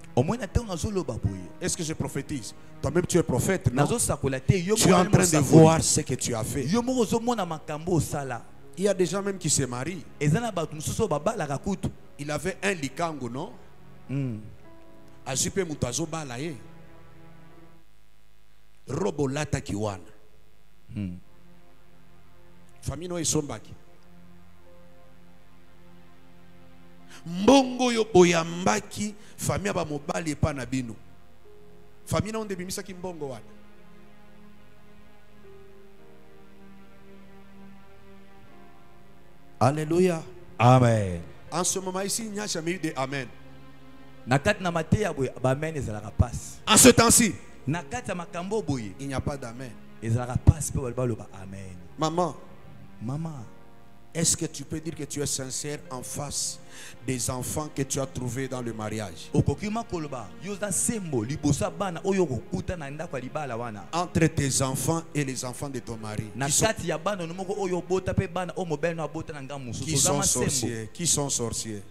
est-ce que je prophétise? Toi-même tu es prophète, non? Tu es en train de voir ce que tu as fait. Il y a des gens même qui se marient. Il avait un likango, non? Ajipe mutazo balaye. Robo lata kiwana. Famille no esombaki. Mbongo yo boyambaki famille ba mobali pa na bino. Famille na onde bimisa ki mbongo wana. Alléluia. Amen. En ce moment ici, il n'y a jamais eu de amen. En ce temps-ci, il n'y a pas d'amen. Maman, est-ce que tu peux dire que tu es sincère en face des enfants que tu as trouvés dans le mariage? Entre tes enfants et les enfants de ton mari. Qui sont sorciers? Qui sont sorciers?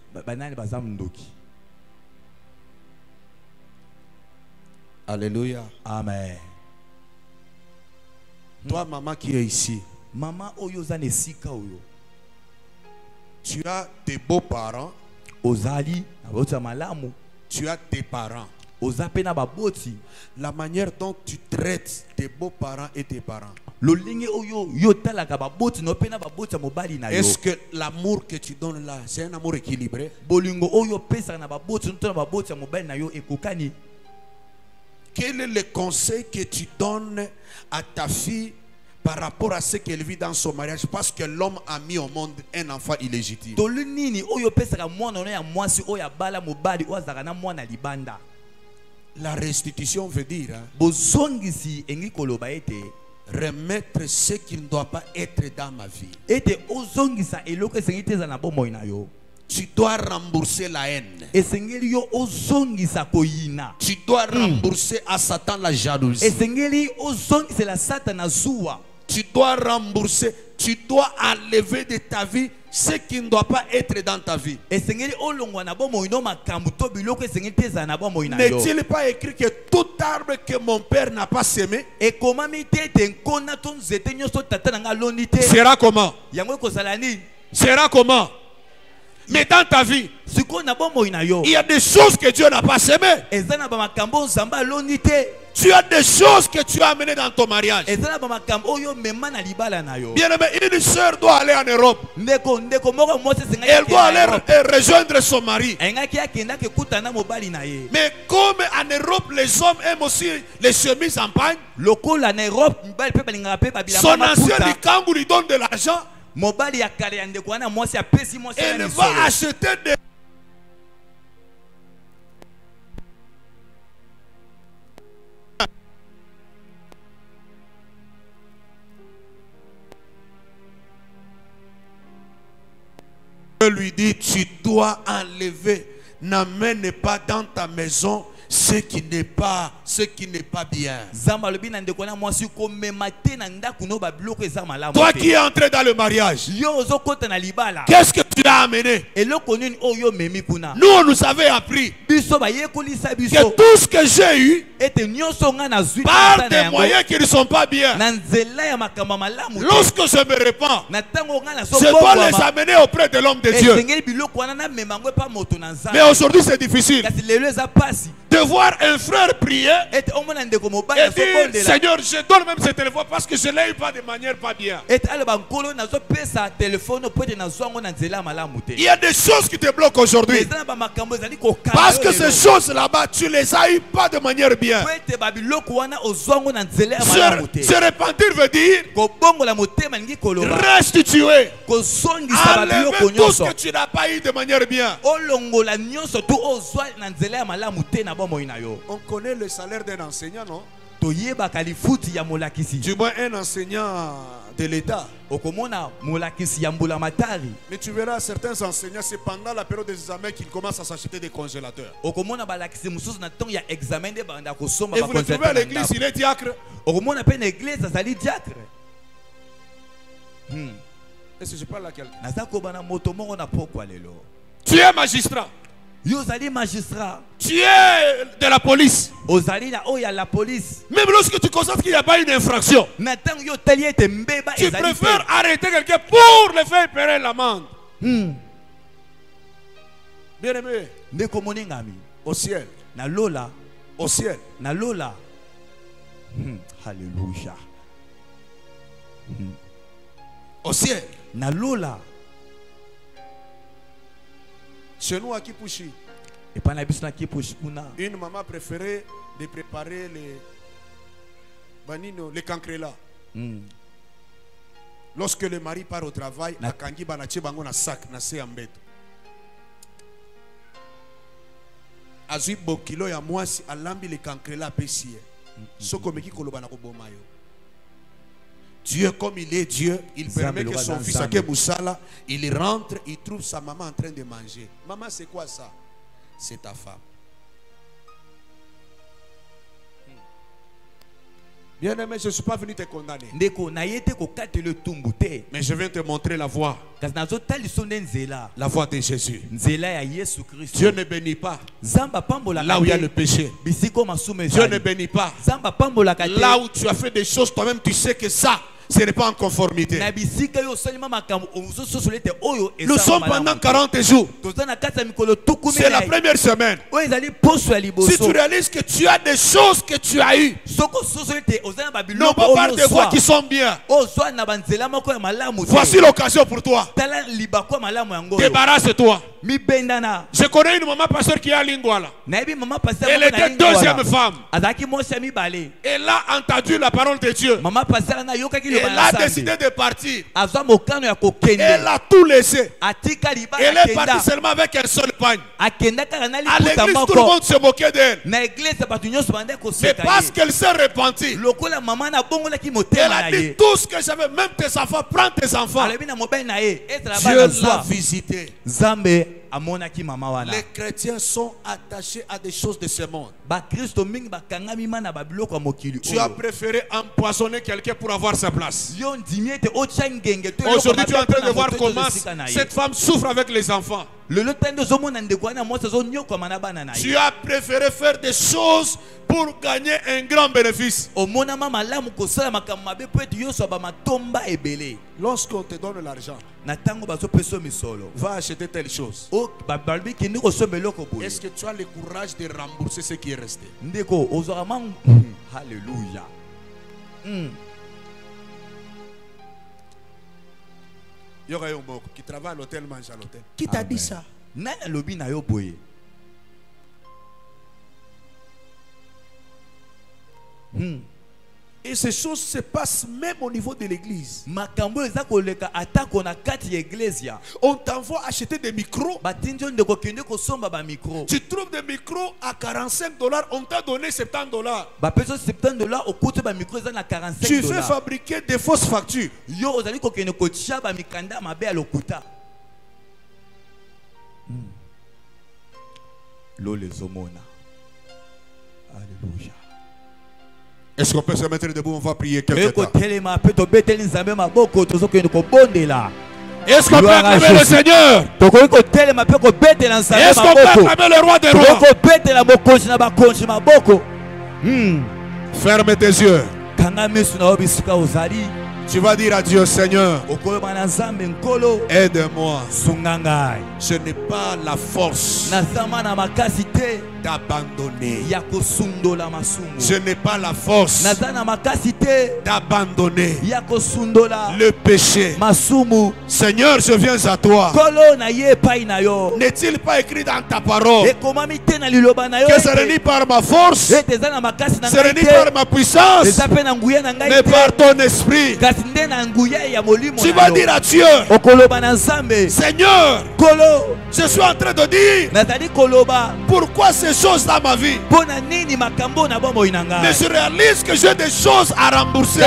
Alléluia. Amen. Toi, maman qui est ici, tu as tes beaux-parents, tu as tes parents. La manière dont tu traites tes beaux-parents et tes parents. Est-ce que l'amour que tu donnes là, c'est un amour équilibré? Quel est le conseil que tu donnes à ta fille par rapport à ce qu'elle vit dans son mariage, parce que l'homme a mis au monde un enfant illégitime? La restitution veut dire remettre ce qui ne doit pas être dans ma vie. Tu dois rembourser la haine. Tu dois rembourser à Satan la jalousie. Tu dois rembourser, tu dois enlever de ta vie ce qui ne doit pas être dans ta vie. N'est-il pas écrit que tout arbre que mon père n'a pas semé sera comment? Sera comment? Mais dans ta vie, il y a des choses que Dieu n'a pas semées. Tu as des choses que tu as amenées dans ton mariage. Bien aimé, une soeur doit aller en Europe. Elle doit aller rejoindre son mari. Mais comme en Europe, les hommes aiment aussi les chemises en pagne, son ancien likangu lui donne de l'argent. Elle va acheter des... Je lui dis, tu dois enlever, n'amène pas dans ta maison ce qui n'est pas bien. Toi qui es entré dans le mariage, qu'est-ce que tu as amené? Nous on nous avait appris que tout ce que j'ai eu par des moyens qui ne sont pas bien, lorsque je me répands, je dois les amener auprès de l'homme de Dieu. Mais aujourd'hui c'est difficile de voir un frère prier et dire, Seigneur, je donne même ce téléphone parce que je ne l'ai eu pas de manière pas bien. Il y a des choses qui te bloquent aujourd'hui parce que ces choses là-bas, tu les as eu pas de manière bien. bien. Se repentir veut dire restituer, enlever tout ce que tu n'as pas eu de manière bien. On connaît le salaire d'un enseignant, non? Du moins un enseignant de l'État. Mais tu verras certains enseignants, c'est pendant la période des examens qu'ils commencent à s'acheter des congélateurs. Et vous le trouvez à l'église, il est diacre. Est-ce que je parle à quelqu'un? Tu es magistrat. Tu es de la police. Même lorsque tu constates qu'il n'y a pas une infraction, tu préfères arrêter quelqu'un pour le faire payer l'amende. Bien aimé, au ciel, au ciel, Alléluia. Au ciel, chez nous à Kipushi, une maman préférait de préparer les cancrela. Lorsque le mari part au travail, na kangi banache bango na sac na se ambeto. Azui bokilo ya mwasi alambi le cancrela pesie. Soko meki koloba na koboma yo. Dieu, comme il est Dieu, il permet que son fils Ake Moussala, il rentre, il trouve sa maman en train de manger. Maman, c'est quoi ça? C'est ta femme. Bien aimé, je ne suis pas venu te condamner. Mais je viens te montrer la voie. La voie de Jésus. Dieu ne bénit pas là où il y a le péché. Dieu ne bénit pas là où tu as fait des choses toi-même, tu sais que ça, ce n'est pas en conformité. Nous sommes pendant 40 jours. C'est la première semaine. Si tu réalises que tu as des choses que tu as eues, non pas par des voies qui sont bien. Voici l'occasion pour toi. Débarrasse-toi. Je connais une maman pasteur qui est à Lingwala. Elle était deuxième femme. Elle a entendu la parole de Dieu. Elle a décidé de partir. Elle a tout laissé. Elle est partie seulement avec un seul pagne. À l'église, tout le monde se moquait d'elle. Mais parce qu'elle s'est repentie, elle a dit tout ce que j'avais, même tes enfants, prends tes enfants. Dieu l'a visité. Les chrétiens sont attachés à des choses de ce monde. Tu as préféré empoisonner quelqu'un pour avoir sa place. Aujourd'hui, tu es en train de voir comment cette femme souffre avec les enfants. Tu as préféré faire des choses pour gagner un grand bénéfice. Lorsqu'on te donne l'argent, va acheter telle chose. Est-ce que tu as le courage de rembourser ce qui est resté? Alléluia. Qui travaille à l'hôtel, mange à l'hôtel. Qui t'a dit ça? Et ces choses se passent même au niveau de l'église. On t'envoie acheter des micros. Tu trouves des micros à $45. On t'a donné $70. Tu fais fabriquer des fausses factures. Alléluia. Est-ce qu'on peut se mettre debout? On va prier quelque temps. Est-ce qu'on peut acclamer le Seigneur? Est-ce qu'on peut acclamer le roi des rois? Ferme tes yeux. Tu vas dire à Dieu, Seigneur, aide-moi. Je n'ai pas la force d'abandonner. Je n'ai pas la force d'abandonner le péché. Seigneur, je viens à toi. N'est-il pas écrit dans ta parole que ce n'est ni par ma force, ce n'est ni par ma puissance, mais par ton esprit? Tu vas dire à Dieu, Seigneur, je suis en train de dire pourquoi ces choses dans ma vie, mais je réalise que j'ai des choses à rembourser, je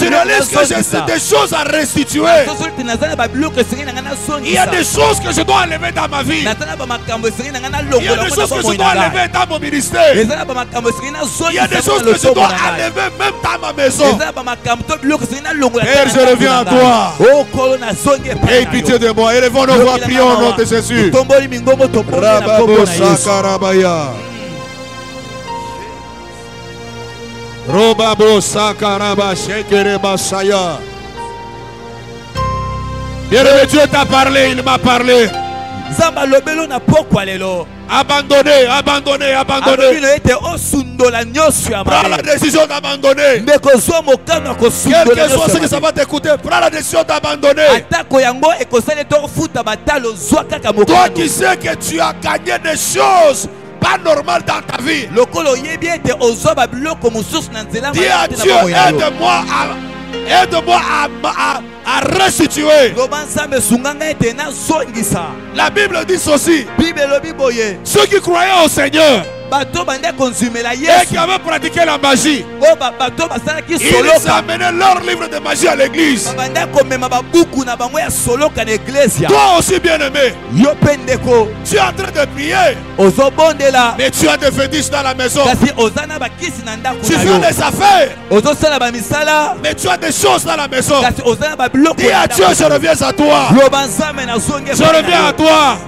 réalise que j'ai des choses à restituer. Il y a des choses que je dois enlever dans ma vie, il y a des choses que je dois enlever dans mon ministère, il y a des choses que je dois enlever même dans ma maison. Père, je reviens à toi. Aie pitié de moi. Élevons nos voix, prions au nom de Jésus. Rababo Sakarabaya. Robabo Sakaraba Shekereba Saya. Bien-aimé, Dieu t'a parlé, il m'a parlé. Abandonner, abandonner, abandonner. Prends la décision d'abandonner. Quel que soit ce que ça va t'écouter, prends la décision d'abandonner. Toi qui sais que tu as gagné des choses pas normales dans ta vie, dis à Dieu, aide-moi à restituer. La Bible dit ceci: ceux qui croyaient au Seigneur et qui avaient pratiqué la magie, ils amenaient leur livre de magie à l'église. Toi aussi, bien-aimé, tu es en train de prier, mais tu as des fétiches dans la maison. Tu fais des affaires, mais tu as des choses dans la maison. Dis à Dieu, je reviens à toi. Je reviens à toi.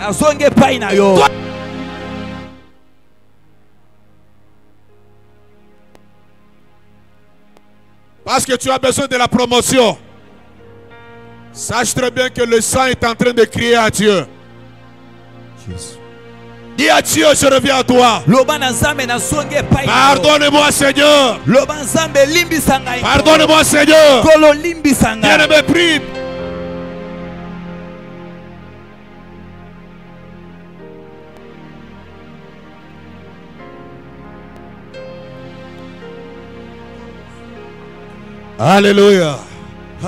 Parce que tu as besoin de la promotion. Sache très bien que le sang est en train de crier à Dieu. Dis à Dieu, je reviens à toi. Pardonne-moi, Seigneur. Pardonne-moi, Seigneur. Bien-aimé, prie. Alléluia.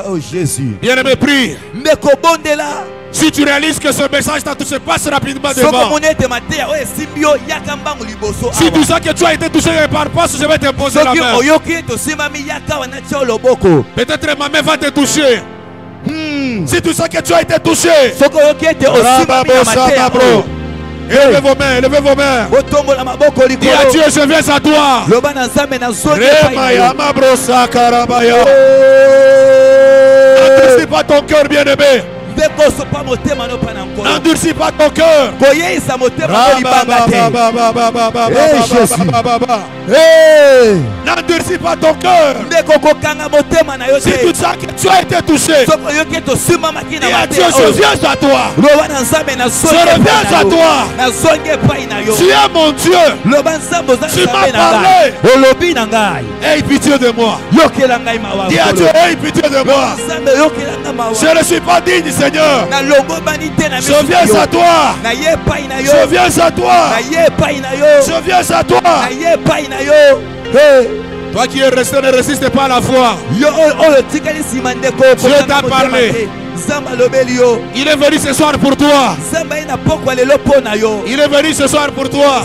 Oh Jésus. Bien-aimé, prie. Si tu réalises que ce message t'a touché, passe rapidement devant. Si tu sens que tu as été touché par passe, je vais t'imposer la main. Peut-être ma main va te toucher. Si tu sens que tu as été touché, élevez vos mains, élevez vos mains. Dis à Dieu, je viens à toi. N'endurcis pas ton cœur, bien-aimé. N'endurcis pas ton cœur. N'endurcis pas ton cœur. Si tu sens que tu as été touché, dis à Dieu, je viens à toi. Je reviens à toi. Tu es mon Dieu. Tu m'as parlé. Aie pitié de moi. Dis à Dieu, aie pitié de moi. Je ne suis pas digne, Seigneur. Je viens à toi. Je viens à toi. Je viens à toi. Toi qui es resté, ne résiste pas à la foi. Dieu t'a parlé. Il est venu ce soir pour toi. Il est venu ce soir pour toi.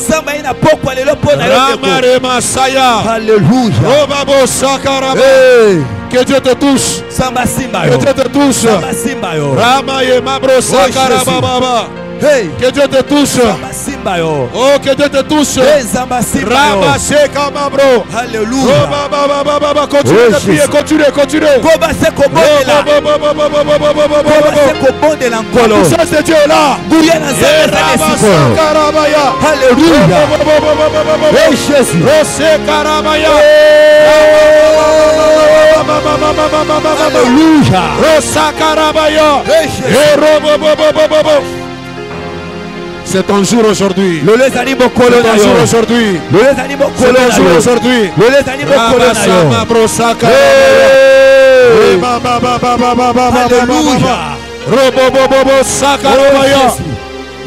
Alléluia. Que Dieu te touche. Que Dieu te touche. Que Dieu te touche. Oh, que Dieu te touche. Alléluia. Continue de prier, continue, continue. La puissance de Dieu est là. Alléluia. C'est ton jour aujourd'hui. Le les animaux colons. C'est ton jour aujourd'hui. Le les animaux C'est colons. ton jour aujourd'hui. Le les animaux colons. Alléluia.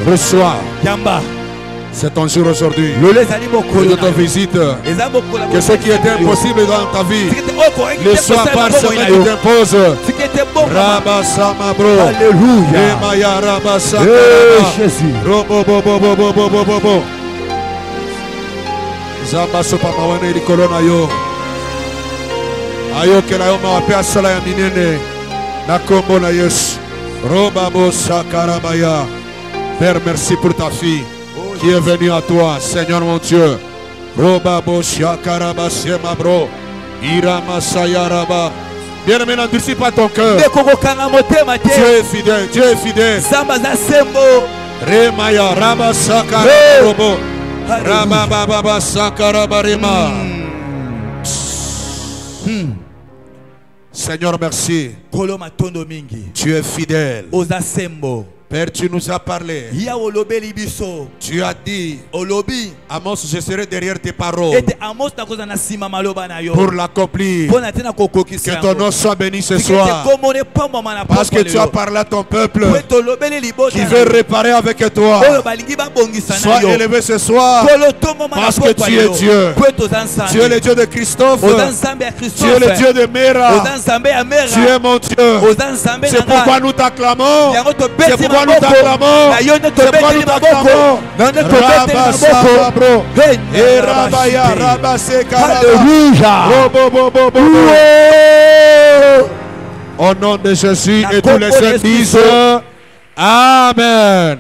Reçois. Yamba. C'est ton jour aujourd'hui. Le les animaux colons. Je te visite. Que ce qui était impossible dans ta vie ne soit par ce qui t'impose. Rabasama bro. Alléluia. Emaya rabasaka. Jésus. Robo bobo bobo bobo bobo. Zamba sopa mawane likolo na yo. Ayokela yo mawape asala ya minene. Na kombo na Yesu. Roba bo sakarabaya. Père, merci pour ta fille qui est venue à toi, Seigneur mon Dieu. Roba bo shakaraba sema bro. Irama sayaraba. Bien-aimé, n'endurcis pas ton cœur. Dieu est fidèle, Dieu est fidèle. Remaya raba sakara robo. Raba baba sakara barima. Seigneur, merci. Tu es fidèle. Père, tu nous as parlé. Tu as dit, Amos, je serai derrière tes paroles pour l'accomplir. Que ton nom soit béni ce soir. Parce que tu as parlé à ton peuple qui veut réparer avec toi. Sois élevé ce soir parce que tu es Dieu. Tu es le Dieu de Christophe. Tu es le Dieu de Mera. Tu es mon Dieu. C'est pourquoi nous t'acclamons. C'est pourquoi nous t'acclamons. C'est pourquoi nous t'acclamons. Rabasa bro. Et Rabaya Rabase Karaba. Au nom de Jésus et tous les saints disent Amen.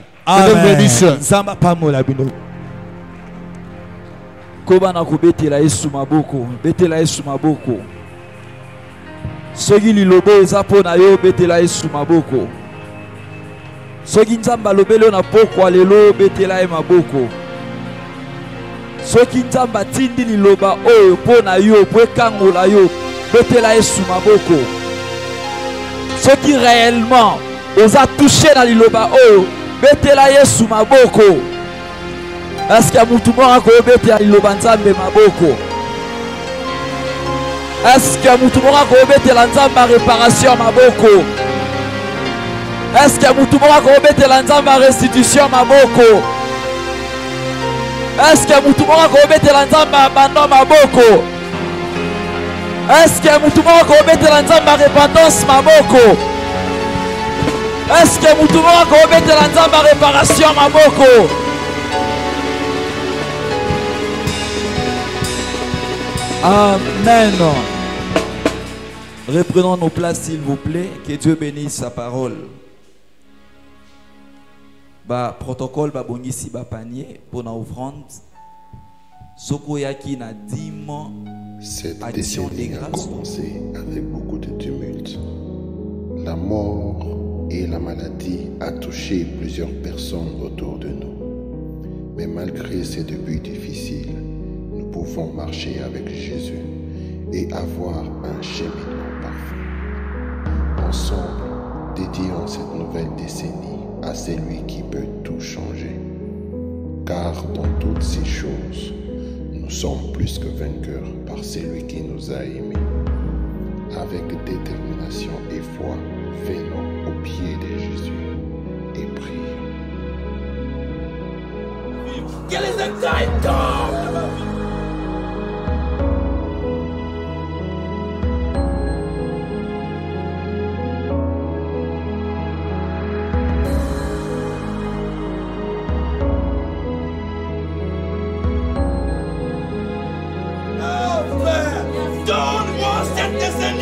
Zamba pamola bino. Koba na kubetela Yesu maboko, betela Yesu maboko. Soki lilobe eza pona yo betela Yesu maboko. Soki nzamba lobelo na poko lelo betela ye maboko. Soki nzamba tindi liloba oyo pona yo po kangola yo betela Yesu maboko. Soki réellement oza touché na liloba oyo betela Yesu maboko. Est-ce qu'il y a mutu moko ko betela liloba nzambe maboko? Est-ce qu'il y a mutu moko ko betela nzamba réparation maboko? Est-ce qu'il y a mutu moko ko betela nzamba restitution maboko? Est-ce qu'il y a mutu moko ko betela nzamba abandon maboko? Est-ce qu'il y a mutu moko ko betela nzamba repentance maboko? Est-ce que mutu moko ko betela nzamba réparation maboko? Amen. Reprenons nos places s'il vous plaît. Que Dieu bénisse sa parole. Ba protocole ba bongisi ba panier pour na offrande. Soko yaki na dîme. Cette décennie a commencé avec beaucoup de tumulte. La mort et la maladie a touché plusieurs personnes autour de nous. Mais malgré ces débuts difficiles, nous pouvons marcher avec Jésus et avoir un cheminement parfait. Ensemble, dédions cette nouvelle décennie à celui qui peut tout changer. Car dans toutes ces choses, nous sommes plus que vainqueurs par celui qui nous a aimés. Avec détermination et foi, venons au pied de Jésus et prions. Que les exils tombent dans ma vie. Donne-moi cette décennie.